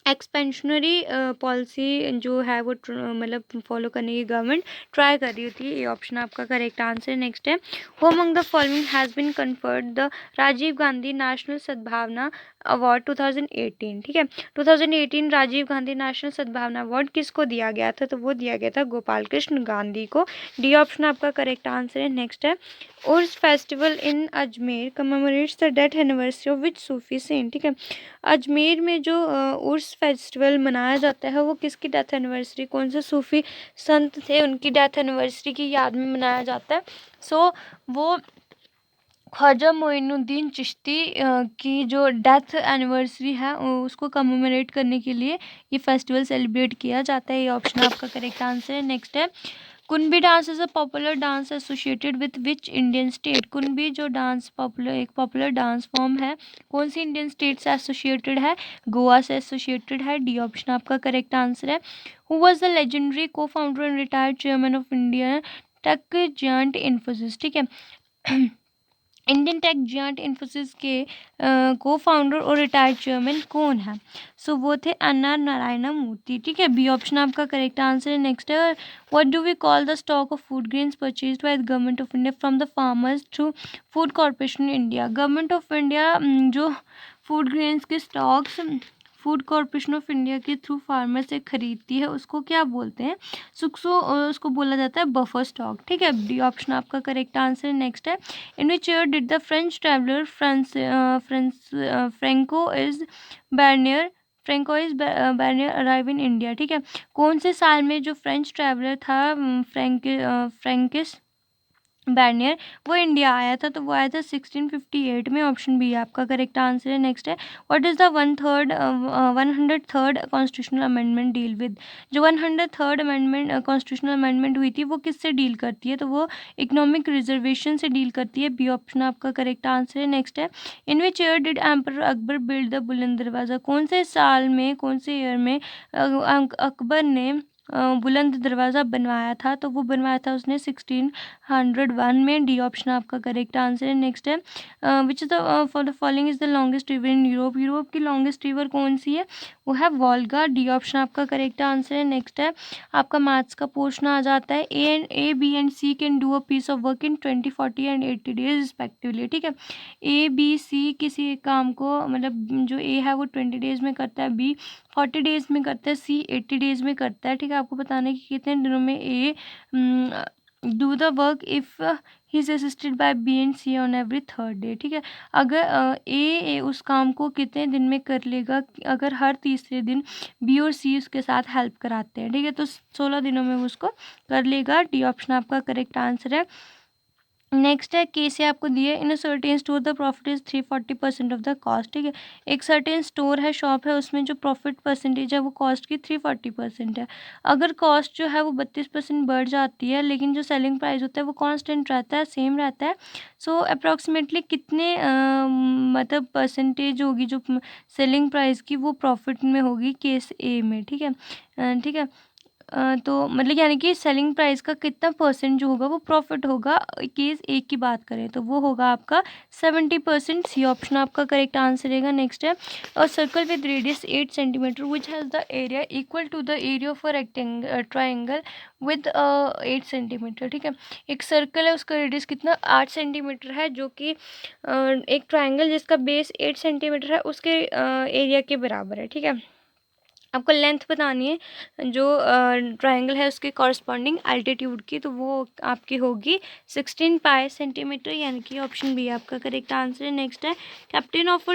एक्सपेंशनरी पॉलिसी जो है वो मतलब फॉलो करने की गवर्नमेंट ट्राई कर रही होती है। ये ऑप्शन आपका करेक्ट आंसर। नेक्स्ट है, who among the following has been conferred the Rajiv Gandhi national Sadbhavana award 2018। ठीक है, 2018 राजीव गांधी नेशनल सद्भावना अवार्ड किसको दिया गया था, तो वो दिया गया था गोपाल कृष्ण गांधी को। डी ऑप्शन आपका करेक्ट आंसर है। नेक्स्ट है, Urs festival in Ajmer commemorates the death anniversary of which sufi saint. ठीक है, अजमेर में जो उर्स फेस्टिवल मनाया जाता है वो किसकी डेथ एनिवर्सरी, कौन से सूफी संत थे उनकी डेथ एनिवर्सरी की याद में मनाया जाता है, सो वो ख्वाजा मोइनुद्दीन चिश्ती की जो डेथ एनिवर्सरी है उसको कमेमोरेट करने के लिए ये फेस्टिवल सेलिब्रेट किया जाता है। ये ऑप्शन आपका करेक्ट आंसर है। नेक्स्ट है, Kunbi dance is a popular dance associated with which Indian state. Kunbi जो डांस एक पॉपुलर डांस फॉर्म है, कौन सी इंडियन स्टेट से एसोसिएटेड है, गोवा से एसोसिएटेड है। डी ऑप्शन आपका करेक्ट आंसर है। Who was the legendary co founder and retired chairman of India tech giant Infosys. ठीक है, इंडियन टेक जियांट इन्फोसिस के को फाउंडर और रिटायर्ड चेयरमैन कौन है, सो वो थे अन्ना नारायण मूर्ति। ठीक है, बी ऑप्शन आपका करेक्ट आंसर है। नेक्स्ट है, what do we call the stock of food grains purchased by the government of India from the farmers through food corporation India. Government of India जो फूड ग्रेन्स के stocks food corporation of India के through farmer से खरीदती है उसको क्या बोलते हैं, उसको बोला जाता है बफर स्टॉक। ठीक है, डी ऑप्शन आपका करेक्ट आंसर है। नेक्स्ट है, in which year did the French traveler Bernier arrive in India। ठीक है, कौन से साल में जो फ्रेंच ट्रैवलर था फ्रैंकिस बैरनियर वो इंडिया आया था, तो वो आया था 1658 में। ऑप्शन बी आपका करेक्ट आंसर है। नेक्स्ट है, what is the 103rd constitutional amendment deal with. जो 103rd अमेंडमेंट कॉन्स्टिट्यूशनल अमेंडमेंट हुई थी वो किससे डील करती है, तो वो इकोनॉमिक रिजर्वेशन से डील करती है। बी ऑप्शन आपका करेक्ट आंसर है। नेक्स्ट है, in which year did emperor Akbar build the Buland Darwaza. कौन से साल में, कौन से ईयर में अकबर ने बुलंद दरवाज़ा बनवाया था, तो वो बनवाया था उसने 1601 में। डी ऑप्शन आपका करेक्ट आंसर है। नेक्स्ट है, which is the for the following is the longest river in Europe. Europe की लॉन्गेस्ट रिवर कौन सी है, वो है वोल्गा। डी ऑप्शन आपका करेक्ट आंसर है। नेक्स्ट है, आपका मैथ्स का पोर्शन आ जाता है, A B and C can do a piece of work in 20 40 and 80 days respectively. ठीक है, ए बी सी किसी एक काम को, मतलब जो ए है वो 20 डेज में करता है, बी 40 डेज में करता है, सी 80 डेज में करता है। ठीक है, आपको बताना है कि कितने दिनों में A do the work if he is assisted by B and C on every third day. ठीक है, अगर ए उस काम को कितने दिन में कर लेगा अगर हर तीसरे दिन बी और सी उसके साथ हेल्प कराते हैं। ठीक है, तो 16 दिनों में वो उसको कर लेगा। डी ऑप्शन आपका करेक्ट आंसर है। नेक्स्ट है, के से आपको दिए, in a certain store the profit is 340% of the cost. ठीक है, एक सर्टेन स्टोर है, शॉप है, उसमें जो प्रॉफिट परसेंटेज है वो कॉस्ट की 340% है। अगर कॉस्ट जो है वो 32% बढ़ जाती है लेकिन जो सेलिंग प्राइस होता है वो कांस्टेंट रहता है, सेम रहता है, सो अप्रॉक्सीमेटली कितने मतलब परसेंटेज होगी जो सेलिंग प्राइस की वो प्रॉफिट में होगी केस ए में। ठीक है, ठीक है, तो मतलब यानी कि सेलिंग प्राइस का कितना परसेंट जो होगा वो प्रॉफिट होगा, केस एक की बात करें तो वो होगा आपका 70%। सी ऑप्शन आपका करेक्ट आंसर रहेगा। नेक्स्ट है, और circle with radius 8 centimetre which has the area equal to the area of a rectangle triangle with 8 centimetre. ठीक है, एक सर्कल है उसका रेडियस कितना 8 सेंटीमीटर है, जो कि एक ट्राइंगल जिसका बेस 8 सेंटीमीटर है उसके एरिया के बराबर है। ठीक है, आपको लेंथ बतानी है जो ट्रायंगल है उसके कॉरस्पॉन्डिंग एल्टीट्यूड की, तो वो आपकी होगी 16 पाई सेंटीमीटर, यानी कि ऑप्शन बी आपका करेक्ट आंसर है। नेक्स्ट है, captain of a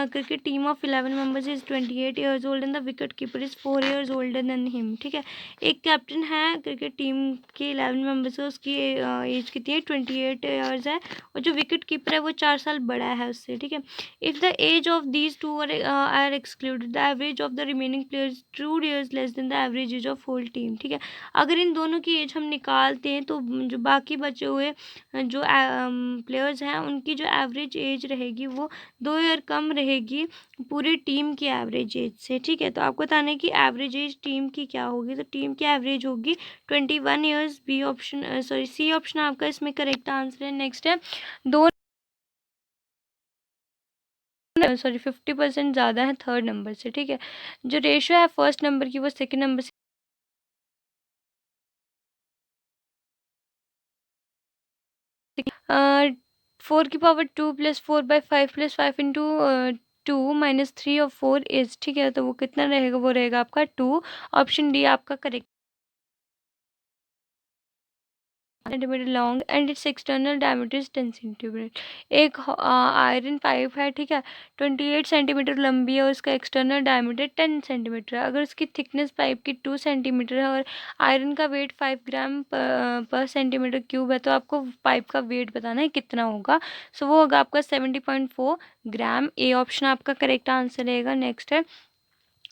cricket team of 11 members is 28 years old and the wicket keeper is 4 years older than him. ठीक है, एक कैप्टन है क्रिकेट टीम के 11 मेंबर्स है, उसकी एज कितनी है, 28 ईयर्स है, और जो विकेट कीपर है वो 4 साल बड़ा है उससे। ठीक है, if the age of these two are excluded, the average of the remaining players 2 years less than the average age of whole team। ठीक है, अगर इन दोनों की एज हम निकालते हैं तो जो बाकी बचे हुए जो प्लेयर्स हैं उनकी जो एवरेज एज रहेगी वो 2 ईयर कम रहेगी पूरी टीम की एवरेज एज से। ठीक है, तो आपको बताना है कि एवरेज एज टीम की क्या होगी, तो टीम की एवरेज होगी 21 years. B option sorry C option आपका इसमें करेक्ट आंसर है। नेक्स्ट है, दो 50% ज़्यादा है थर्ड नंबर से। ठीक है, जो रेशियो है फर्स्ट नंबर की वो सेकंड नंबर से 4 की पावर 2 प्लस 4/5 प्लस 5 × 2 - 3 और 4 इज। ठीक है, तो वो कितना रहेगा, वो रहेगा आपका 2। ऑप्शन डी आपका correct centimetre long and it's external diameter is 10 centimetre. एक आयरन पाइप है, ठीक है, 28 सेंटीमीटर लंबी है और उसका एक्सटर्नल डायमीटर 10 सेंटीमीटर है। अगर उसकी थिकनेस पाइप की 2 सेंटीमीटर है और आयरन का वेट 5 ग्राम पर सेंटीमीटर क्यूब है, तो आपको पाइप का वेट बताना है कितना होगा। सो वो होगा आपका 70.4 ग्राम। ए ऑप्शन आपका करेक्ट आंसर रहेगा। नेक्स्ट है,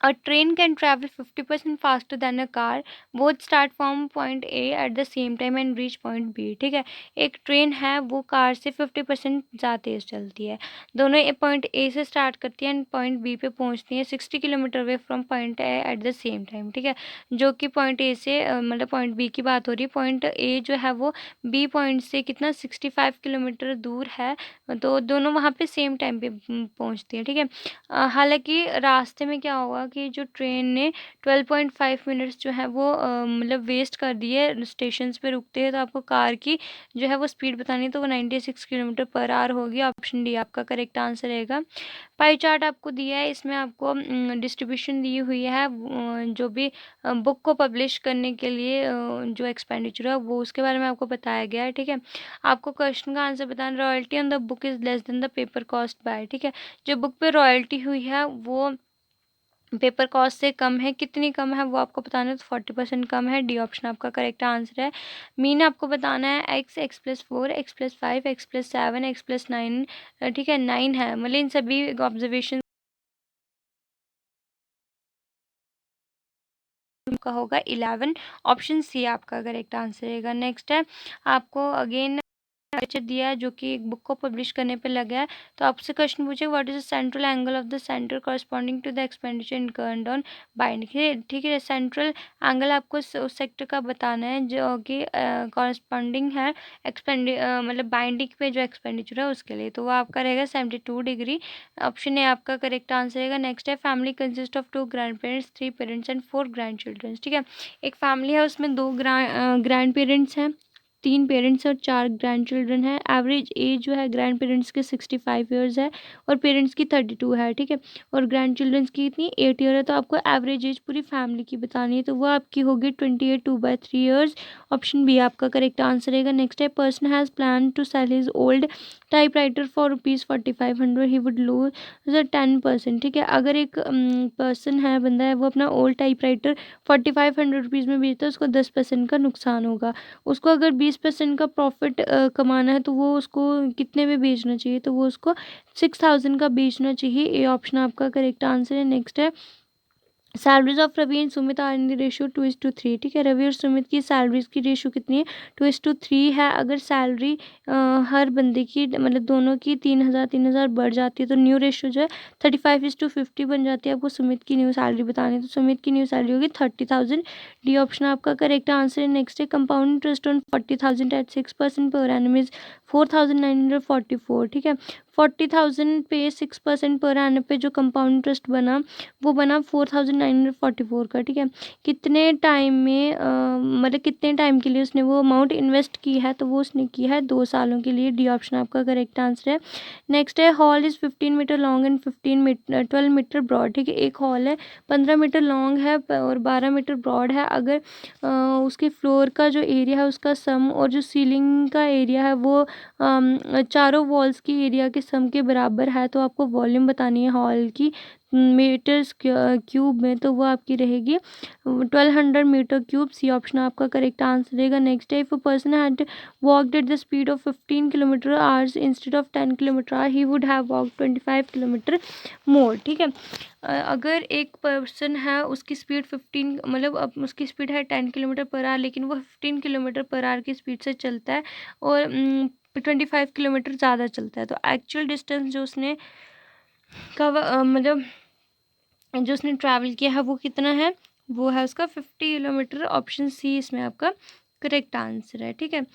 A train can travel 50% faster than a car. Both start from point A at the same time and reach point B। ठीक है, एक ट्रेन है वो कार से 50% ज़्यादा तेज़ चलती है। दोनों पॉइंट ए से स्टार्ट करती है एंड पॉइंट बी पे पहुंचती है 60 kilometre away from point A at the same time. ठीक है, जो कि पॉइंट ए से मतलब पॉइंट बी की बात हो रही है। पॉइंट ए जो है वो बी पॉइंट से कितना 65 किलोमीटर दूर है, तो दोनों वहाँ पे सेम टाइम पे पहुँचती है। ठीक है, हालाँकि रास्ते में क्या होगा कि जो ट्रेन ने 12.5 मिनट्स जो है वो मतलब वेस्ट कर दिए स्टेशंस पे रुकते हैं, तो आपको कार की जो है वो स्पीड बतानी है, तो वो 96 किलोमीटर पर आवर होगी। ऑप्शन डी आपका करेक्ट आंसर रहेगा। पाई चार्ट आपको दिया है, इसमें आपको डिस्ट्रीब्यूशन दी हुई है जो भी बुक को पब्लिश करने के लिए जो एक्सपेंडिचर है वो उसके बारे में आपको बताया गया है। ठीक है, आपको क्वेश्चन का आंसर बताना, royalty on the book is less than the paper cost by. ठीक है, जो बुक पे रॉयल्टी हुई है वो पेपर कॉस्ट से कम है, कितनी कम है वो आपको बताना है, तो 40% कम है। डी ऑप्शन आपका करेक्ट आंसर है। मीन आपको बताना है x+4 x+5 x+7 x+9। ठीक है, 9 है, मतलब इन सभी ऑब्जर्वेशन का होगा 11। ऑप्शन सी आपका करेक्ट आंसर रहेगा। नेक्स्ट है, आपको अगेन लेक्चर दिया है जो कि एक बुक को पब्लिश करने पे लगा है, तो आपसे क्वेश्चन पूछे what is the central angle of the centre corresponding to the expenditure incurred on binding. ठीक है, सेंट्रल एंगल आपको उस सेक्टर का बताना है जो कि कॉरस्पॉन्डिंग है मतलब बाइंडिंग पे जो एक्सपेंडिचर है उसके लिए, तो वो आपका रहेगा 72 डिग्री। ऑप्शन ए आपका करेक्ट आंसर रहेगा। नेक्स्ट है, family consist of 2 grandparents 3 parents and 4 grandchildrens. ठीक है, एक फैमिली है उसमें 2 ग्रैंड पेरेंट्स हैं, 3 पेरेंट्स और 4 ग्रैंड चिल्ड्रन है। एवरेज एज जो है ग्रैंड पेरेंट्स के 65 ईयर्स है और पेरेंट्स की 32 है। ठीक है, और ग्रैंड चिल्ड्रंस की कितनी 8 ईयर है, तो आपको एवरेज एज पूरी फैमिली की बतानी है, तो वो आपकी होगी 28 2/3 ईयर्स। ऑप्शन बी आपका करेक्ट आंसर रहेगा। नेक्स्ट है, person has plan to sell his old typewriter for ₹4500 he would lose 10%। ठीक है, अगर एक पर्सन है, बंदा है, वो अपना ओल्ड टाइप राइटर 4500 में बेचता है, उसको 10% का नुकसान होगा। उसको अगर 20% का प्रॉफिट कमाना है तो वो उसको कितने में बेचना चाहिए, तो वो उसको 6000 का बेचना चाहिए। ए ऑप्शन आपका करेक्ट आंसर है। नेक्स्ट है, salaries of Ravi and Sumit are in the ratio 2:3। ठीक है, रवि और सुमित की सैलरीज की रेशियो कितनी है, 2:3 है। अगर सैलरी हर बंदे की मतलब दोनों की 3000 बढ़ जाती है, तो न्यू रेशियो जो है 35:50 बन जाती है। आपको सुमित की न्यू सैलरी बतानी है, तो सुमित की न्यू सैलरी होगी 30,000। डी ऑप्शन आपका करेक्ट आंसर है। नेक्स्ट है, compound interest on 40,000 at 6% per annum is 4,944। ठीक है, 40,000 पे 6% पर आने पे जो कंपाउंड इंटरेस्ट बना वो बना 4,944 का। ठीक है, कितने टाइम में मतलब कितने टाइम के लिए उसने वो अमाउंट इन्वेस्ट की है, तो वो उसने की है 2 सालों के लिए। डी ऑप्शन आपका करेक्ट आंसर है। नेक्स्ट है hall is 15 metre long and 12 metre broad. ठीक है, एक हॉल है 15 मीटर लॉन्ग है और 12 मीटर ब्रॉड है। अगर उसके फ्लोर का जो एरिया है उसका सम और जो सीलिंग का एरिया है वो चारों वॉल्स की एरिया के सम के बराबर है, तो आपको वॉल्यूम बतानी है हॉल की मीटर्स क्यूब में, तो वो आपकी रहेगी 1200 मीटर क्यूब। सी ऑप्शन आपका करेक्ट आंसर रहेगा। नेक्स्ट है if a person had walked at the speed of 15 kilometre hours instead of 10 kilometre hour he would have walk 25 kilometre more. ठीक है, अगर एक पर्सन है उसकी स्पीड 15 मतलब अब उसकी स्पीड है 10 किलोमीटर पर आवर, लेकिन वो 15 किलोमीटर पर आवर की स्पीड से चलता है और 25 किलोमीटर ज़्यादा चलता है, तो एक्चुअल डिस्टेंस जो उसने मतलब जो उसने ट्रैवल किया है वो कितना है, वो है उसका 50 किलोमीटर। ऑप्शन सी इसमें आपका करेक्ट आंसर है। ठीक है,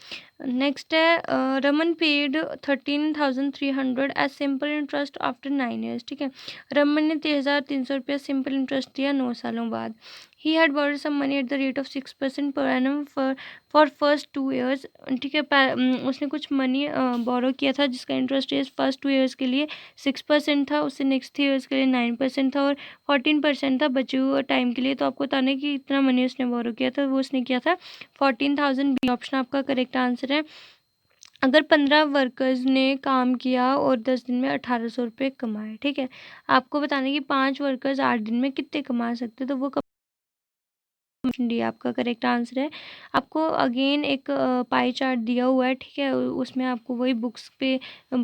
नेक्स्ट है Raman paid 13,300 as simple interest after 9 years. ठीक है, रमन ने 13,300 रुपया सिंपल इंटरेस्ट दिया 9 सालों बाद। He had borrowed some money at the rate of 6% per annum for first 2 years. ठीक है, उसने कुछ मनी बोरो किया था जिसका इंटरेस्ट रेट फर्स्ट 2 ईयर्स के लिए 6% था, उससे नेक्स्ट 3 ईयर्स के लिए 9% था और 14% था बचे हुए टाइम के लिए। तो आपको बताना है कि इतना मनी उसने बोरो किया था, वो उसने किया था 14,000। बी ऑप्शन आपका करेक्ट आंसर है। अगर 15 वर्कर्स ने काम किया और 10 दिन में 1,800 रुपये कमाए। ठीक है, आपको बताना है कि 5 वर्कर्स 8 दिन में कितने कमा सकते, तो वो ऑप्शन डी आपका करेक्ट आंसर है। आपको अगेन एक पाई चार्ट दिया हुआ है। ठीक है, उसमें आपको वही बुक्स पे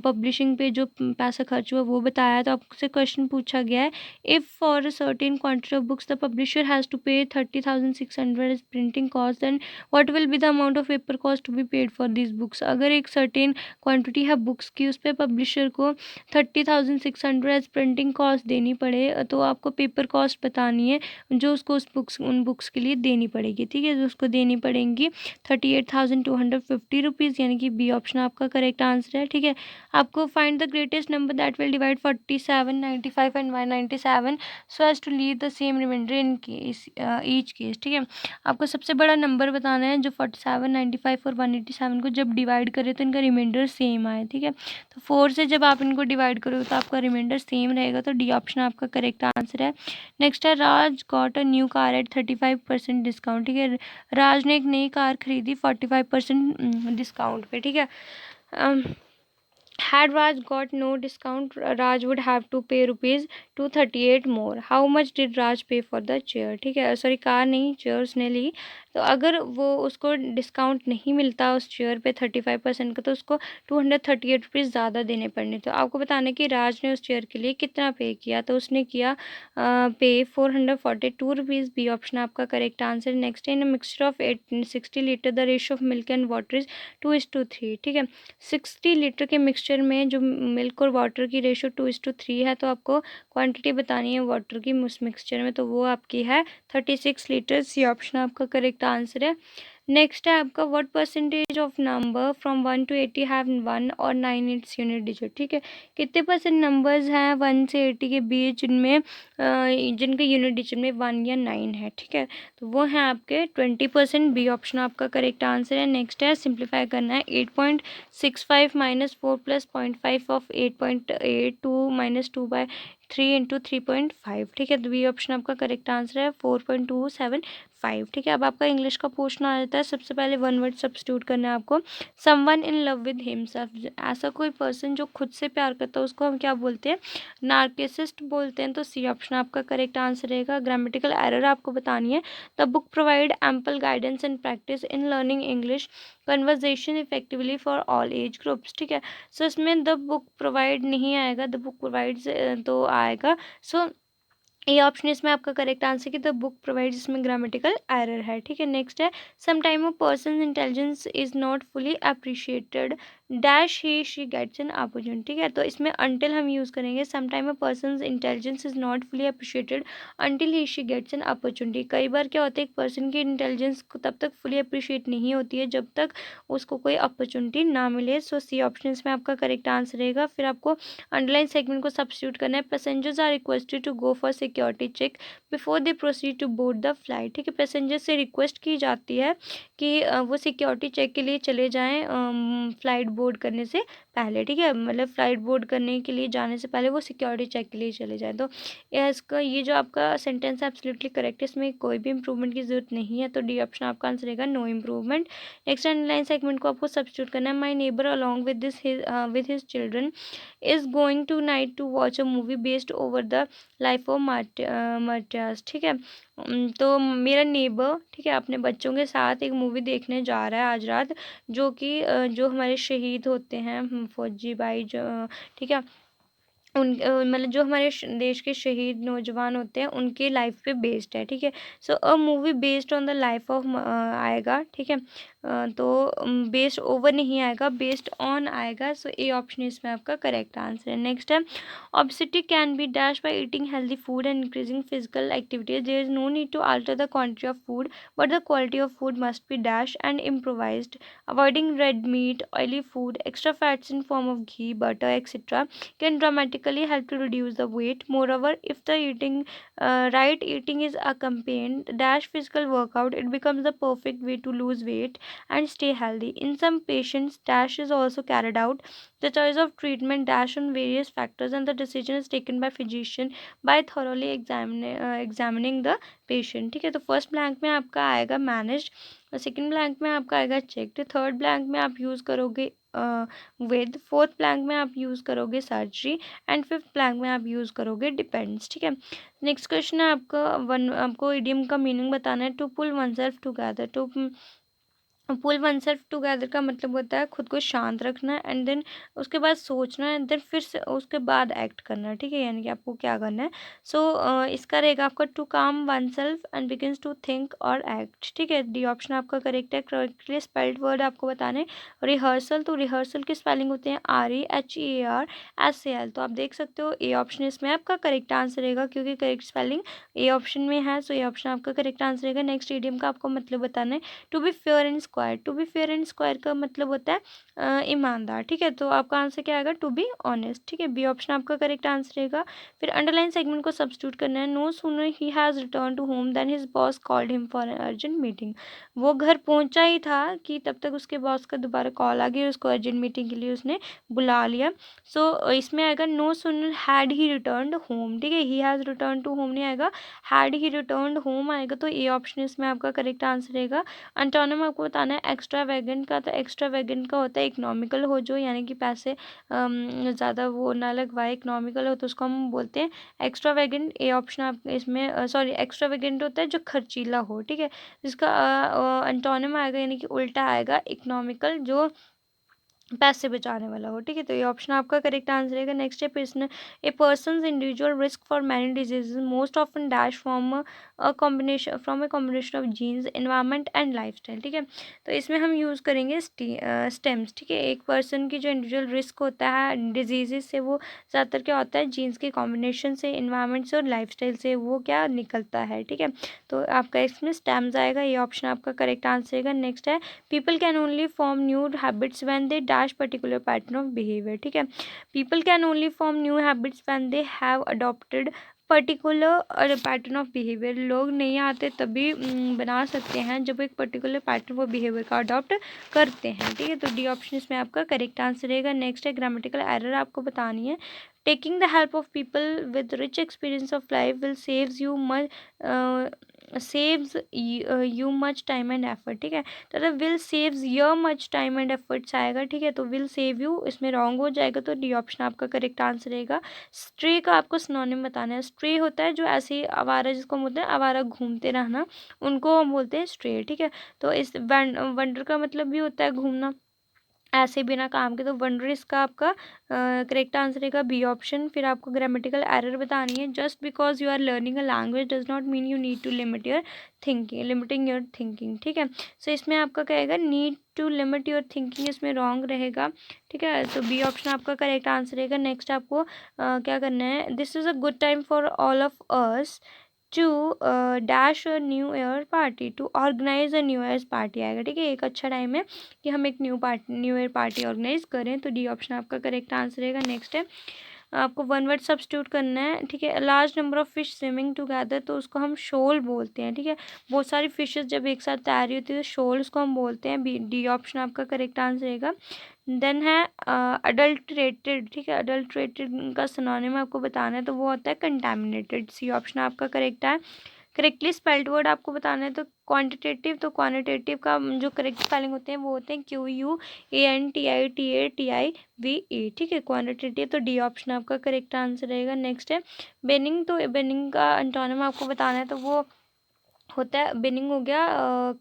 पब्लिशिंग पे जो पैसा खर्च हुआ वो बताया है। तो आपसे क्वेश्चन पूछा गया है if for a certain quantity of books the publisher has to pay 30,600 as printing cost, then what will be the amount of paper cost to be paid for this books. अगर एक certain quantity है books की, उस पर publisher को 30,600 as printing cost देनी पड़े, तो आपको पेपर कॉस्ट बतानी है जो उसको उन बुक्स के लिए देनी पड़ेगी। ठीक है, तो उसको देनी पड़ेंगी 38,250 रुपीज़, यानी कि बी ऑप्शन आपका करेक्ट आंसर है। ठीक है, आपको find the greatest number that will divide 47, 95 and 197 so as to leave the same remainder in case each case. ठीक है, आपको सबसे बड़ा नंबर बताना है जो 47, 95 और 187 को जब डिवाइड करें तो इनका रिमाइंडर सेम आए। ठीक है, तो 4 से जब आप इनको डिवाइड करोगे तो आपका रिमाइंडर सेम रहेगा, तो डी ऑप्शन आपका करेक्ट आंसर है। नेक्स्ट है Raj got a new car at 35% discount. ठीक है, राज ने एक नई कार खरीदी 45% डिस्काउंट पे। ठीक है, had Raj got no discount, Raj would have to pay rupees 238 more. How much did Raj pay for the chair? ठीक है, सॉरी कार नहीं चेयर उसने ली, तो अगर वो उसको डिस्काउंट नहीं मिलता उस चेयर पे 35% का, तो उसको 238 रुपीज़ ज़्यादा देने पड़ने। तो आपको बताना है कि राज ने उस चेयर के लिए कितना पे किया, तो उसने किया पे 442 रुपीज़। बी ऑप्शन आपका correct answer. Next in mixture of 60 litre the ratio of milk and water is 2:3। ठीक है, 60 लीटर के मिक्सचर में जो मिल्क और वाटर की रेशियो 2:3 है, तो आपको क्वांटिटी बतानी है वाटर की उस मिक्सचर में, तो वो आपकी है 36 लीटर। सी ऑप्शन आपका करेक्ट आंसर है। नेक्स्ट है आपका what percentage of number from 1 to 80 have 1 और 9 इट्स यूनिट डिजिट। ठीक है, कितने परसेंट नंबर्स हैं 1 से 80 के बीच जिनमें जिनके यूनिट डिजिट में 1 या 9 है। ठीक है, तो वो हैं आपके 20%। बी ऑप्शन आपका करेक्ट आंसर है। नेक्स्ट है सिंप्लीफाई करना है 8.65 minus 4 plus 0.5 of 8.8 2 minus 2/3 into 3.5। ठीक है, तो बी ऑप्शन आपका करेक्ट आंसर है 4.275। ठीक है, अब आपका इंग्लिश का पोर्शन आ जाता है। सबसे पहले वन वर्ड सब्स्टिट्यूट करना है आपको। Someone in love with himself, ऐसा कोई पर्सन जो खुद से प्यार करता है उसको हम क्या बोलते हैं, नार्किसिस्ट बोलते हैं, तो सी ऑप्शन आपका करेक्ट आंसर रहेगा। ग्रामेटिकल एरर आपको बतानी है। The book provide ample guidance and practice in learning English conversation effectively for all age groups. ठीक है, सो इसमें द बुक प्रोवाइड नहीं आएगा, द बुक प्रोवाइड्स तो आएगा। सो ये ऑप्शन इसमें आपका करेक्ट आंसर कि द बुक प्रोवाइड्स, इसमें ग्रामेटिकल एरर है। ठीक है, नेक्स्ट है some time a person intelligence is not fully appreciated dash he she gets an opportunity, ठीक है। तो इसमें अनटिल हम यूज़ करेंगे। Sometime a person's intelligence is not fully appreciated until he she gets an opportunity. कई बार क्या होता है, एक पर्सन की इंटेलिजेंस को तब तक फुली अप्रिशिएट नहीं होती है जब तक उसको कोई अपॉर्चुनिटी ना मिले। सो सी ऑप्शन इसमें आपका करेक्ट आंसर रहेगा। फिर आपको अंडरलाइन सेगमेंट को सब्स्टिट्यूट करना है। Passengers are requested to go for security check before they proceed to board the flight, ठीक है। पैसेंजर से रिक्वेस्ट की जाती है कि वो सिक्योरिटी चेक के लिए चले जाएँ फ़्लाइट बोर्ड करने से पहले, ठीक है। मतलब फ़्लाइट बोर्ड करने के लिए जाने से पहले वो सिक्योरिटी चेक के लिए चले जाएँ। तो इसका ये जो आपका सेंटेंस है एब्सोल्युटली करेक्ट है, इसमें कोई भी इम्प्रूवमेंट की ज़रूरत नहीं है। तो डी ऑप्शन आपका आंसर रहेगा, no improvement. Next underline segment को आपको सब्स्टिट्यूट करना है। My neighbour along with his children is going tonight to watch a movie based over the life of martyrs, ठीक है। तो मेरा नेबर, ठीक है, अपने बच्चों के साथ एक मूवी देखने जा रहा है आज रात, जो कि जो हमारे शहीद होते हैं फौजी भाई जो, ठीक है, उन मतलब जो हमारे देश के शहीद नौजवान होते हैं उनके लाइफ पे बेस्ड है, ठीक है। So a movie based on the life of आएगा, ठीक है। तो बेस्ड ओवर नहीं आएगा, बेस्ड ऑन आएगा। सो ए ऑप्शन इसमें आपका करेक्ट आंसर है। नेक्स्ट है, obesity can be dash by eating healthy food and increasing physical activities. There is no need to alter the quantity of food but the quality of food must be dash and improvised. Avoiding red meat, oily food, extra fats in form of ghee, butter, etc. can dramatically help to reduce the weight. Moreover, if the right eating is accompanied dash physical workout, it becomes the perfect way to lose weight and stay healthy. In some patients, dash is also carried out. The choice of treatment dash on various factors, and the decision is taken by physician by thoroughly examining the patient, ठीक है। तो first blank में आपका आएगा managed, और second blank में आपका आएगा चेक्ड, थर्ड ब्लैंक में आप यूज़ करोगे विद, फोर्थ ब्लैंक में आप यूज़ करोगे सर्जरी, एंड फिफ्थ ब्लैंक में आप यूज़ करोगे डिपेंड्स, ठीक है। नेक्स्ट क्वेश्चन है आपका आपको इडियम का मीनिंग बताना है। To pull oneself together, to pull oneself together का मतलब होता है खुद को शांत रखना, एंड देन उसके बाद सोचना, एंड देन फिर से उसके बाद एक्ट करना, ठीक है। यानी कि आपको क्या करना है। सो इसका रहेगा आपका to calm oneself and begins to think और एक्ट, ठीक है। डी ऑप्शन आपका करेक्ट है। करेक्टली स्पेल्ड वर्ड आपको बताने। रिहर्सल, तो रिहर्सल की स्पेलिंग होते हैं REHERSAL। तो आप देख सकते हो ए ऑप्शन इसमें आपका करेक्ट आंसर रहेगा, क्योंकि करेक्ट स्पेलिंग ए ऑप्शन में है। सो ए ऑप्शन आपका करेक्ट आंसर रहेगा। नेक्स्ट इडियम का आपको मतलब बताना है। To be fair and square, to be fair and square का मतलब होता है ईमानदार, ठीक है। तो आपका आंसर क्या आएगा, टू बी ऑनेस्ट, ठीक है। बी ऑप्शन आपका करेक्ट आंसर रहेगा। फिर अंडरलाइन सेगमेंट को सब्स्टिट्यूट करना है। No sooner he has return to home then his boss called him for an urgent meeting. वो घर पहुंचा ही था कि तब तक उसके बॉस का दोबारा कॉल आ गया, उसको अर्जेंट मीटिंग के लिए उसने बुला लिया। सो इसमें आएगा no sooner had he return home, ठीक है। He has return to home नहीं आएगा, हैड ही रिटर्न होम आएगा। तो ए ऑप्शन इसमें आपका करेक्ट आंसर रहेगा। एंटोनिम आपको बताना है एक्स्ट्रा वैगेंट का। तो एक्स्ट्रा वैगेंट का होता है इकोनॉमिकल हो जो, यानी कि पैसे ज़्यादा वो ना लगवाए, इकोनॉमिकल हो तो उसको हम बोलते हैं एक्स्ट्रा वैगेंट। ए ऑप्शन आप इसमें सॉरी एक्स्ट्रा वैगेंट होता है जो खर्चीला हो, ठीक है। जिसका एंटोनिम आएगा यानी कि उल्टा आएगा इकोनॉमिकल, जो पैसे बचाने वाला हो, ठीक है। तो ये ऑप्शन आपका करेक्ट आंसर रहेगा। नेक्स्ट है प्रश्न, a person's individual risk for many diseases most often dash from a combination of genes environment and lifestyle, ठीक है। तो इसमें हम यूज़ करेंगे स्टेम्स, ठीक है। एक पर्सन की जो इंडिविजुअल रिस्क होता है डिजीजेज से, वो ज़्यादातर क्या होता है जीन्स के कॉम्बिनेशन से, इन्वायरमेंट से और लाइफस्टाइल से वो क्या निकलता है, ठीक है। तो आपका इसमें स्टेम्स आएगा, ये ऑप्शन आपका करेक्ट आंसर रहेगा। नेक्स्ट है, people can only form new habits when they dash particular pattern of behaviour, ठीक है। People can only form new habits when they have adopted particular pattern of behaviour. लोग नहीं आते तभी बना सकते हैं जब एक पर्टिकुलर पैटर्न वो बिहेवियर का अडॉप्ट करते हैं, ठीक है। तो डी ऑप्शन इसमें आपका करेक्ट आंसर रहेगा। नेक्स्ट है, ग्रामेटिकल एरर आपको बतानी है। Taking the help of people with rich experience of life will saves you much time and effort, ठीक है। तो will saves your much time and efforts आएगा, ठीक है। तो विल सेव यू इसमें रॉन्ग हो जाएगा, तो डी ऑप्शन आपका करेक्ट आंसर रहेगा। स्ट्रे का आपको सिनोनिम बताना है। स्ट्रे होता है जो ऐसे ही आवारा, जिसको हम बोलते हैं आवारा घूमते रहना, उनको हम बोलते हैं स्ट्रे, ठीक है। तो इस वंडर का मतलब भी होता है घूमना, ऐसे बिना काम के। तो वंडर इसका आपका करेक्ट आंसर रहेगा बी ऑप्शन। फिर आपको ग्रामेटिकल एरर बतानी है। Just because you are learning a language does not mean you need to limiting your thinking, ठीक है। सो इसमें आपका कहेगा need to limit your thinking, इसमें रॉन्ग रहेगा, ठीक है। तो बी ऑप्शन आपका करेक्ट आंसर रहेगा। नेक्स्ट आपको क्या करना है, this is a good time for all of us to dash a new year party, to organise a new year party आएगा, ठीक है। एक अच्छा टाइम है कि हम एक न्यू ईयर पार्टी ऑर्गेनाइज करें। तो डी ऑप्शन आपका करेक्ट आंसर रहेगा। नेक्स्ट है आपको वन वर्ड सब्स्टिट्यूट करना है, ठीक है। Large number of fish swimming together, तो उसको हम शोल बोलते हैं, ठीक है। बहुत सारी फिशेस जब एक साथ तैर रही होती है तो शोल उसको हम बोलते हैं। बी डी ऑप्शन आपका करेक्ट आंसर रहेगा। देन है अडल्ट्रेटेड, ठीक है। अडल्ट्रेटेड का सिनोनिम आपको बताना है, तो वो होता है कंटामिनेटेड। सी ऑप्शन आपका करेक्ट है। करेक्टली स्पेल्ड वर्ड आपको बताना है, तो क्वांटिटेटिव, तो क्वांटिटेटिव का जो करेक्ट स्पेलिंग होते हैं वो होते हैं QUANTITATIVE, ठीक है। क्वांटिटेटिव, तो डी ऑप्शन आपका करेक्ट आंसर रहेगा। नेक्स्ट है बेनिंग, तो बेनिंग का एंटोनिम आपको बताना है, तो वो होता है बिनिंग हो गया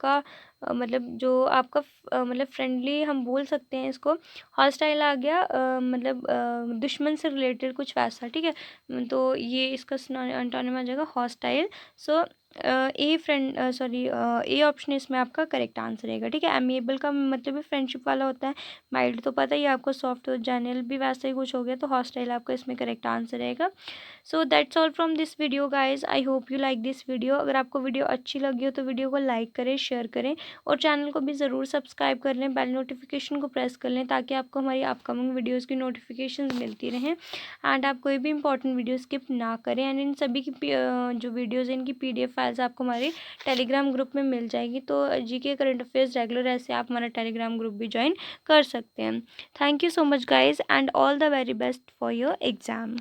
का मतलब जो आपका मतलब फ्रेंडली हम बोल सकते हैं इसको। हॉस्टाइल आ गया मतलब दुश्मन से रिलेटेड कुछ वैसा, ठीक है। तो ये इसका एंटोनिम आ जाएगा hostile. So A friend sorry A option इसमें आपका करेक्ट आंसर रहेगा, ठीक है। एमिएबल का मतलब भी फ्रेंडशिप वाला होता है। माइल्ड तो पता ही है आपको, सॉफ्ट और जेन्युइन भी वैसा ही कुछ हो गया। तो हॉस्टाइल आपका इसमें करेक्ट आंसर रहेगा। So that's all from this video guys, I hope you like this video. अगर आपको वीडियो अच्छी लगी हो तो वीडियो को लाइक करें, शेयर करें और चैनल को भी ज़रूर सब्सक्राइब कर लें। बेल नोटिफिकेशन को प्रेस कर लें ताकि आपको हमारी अपकमिंग वीडियोज़ की नोटिफिकेशन मिलती रहें एंड आप कोई भी इंपॉर्टेंट वीडियो स्किप ना करें। एंड इन सभी की जो वीडियोज़ हैं इनकी PDF फाइल्स आपको हमारे टेलीग्राम ग्रुप में मिल जाएगी। तो GK करंट अफेयर्स रेगुलर ऐसे आप हमारा टेलीग्राम ग्रुप भी ज्वाइन कर सकते हैं। Thank you so much guys and all the very best for your exam.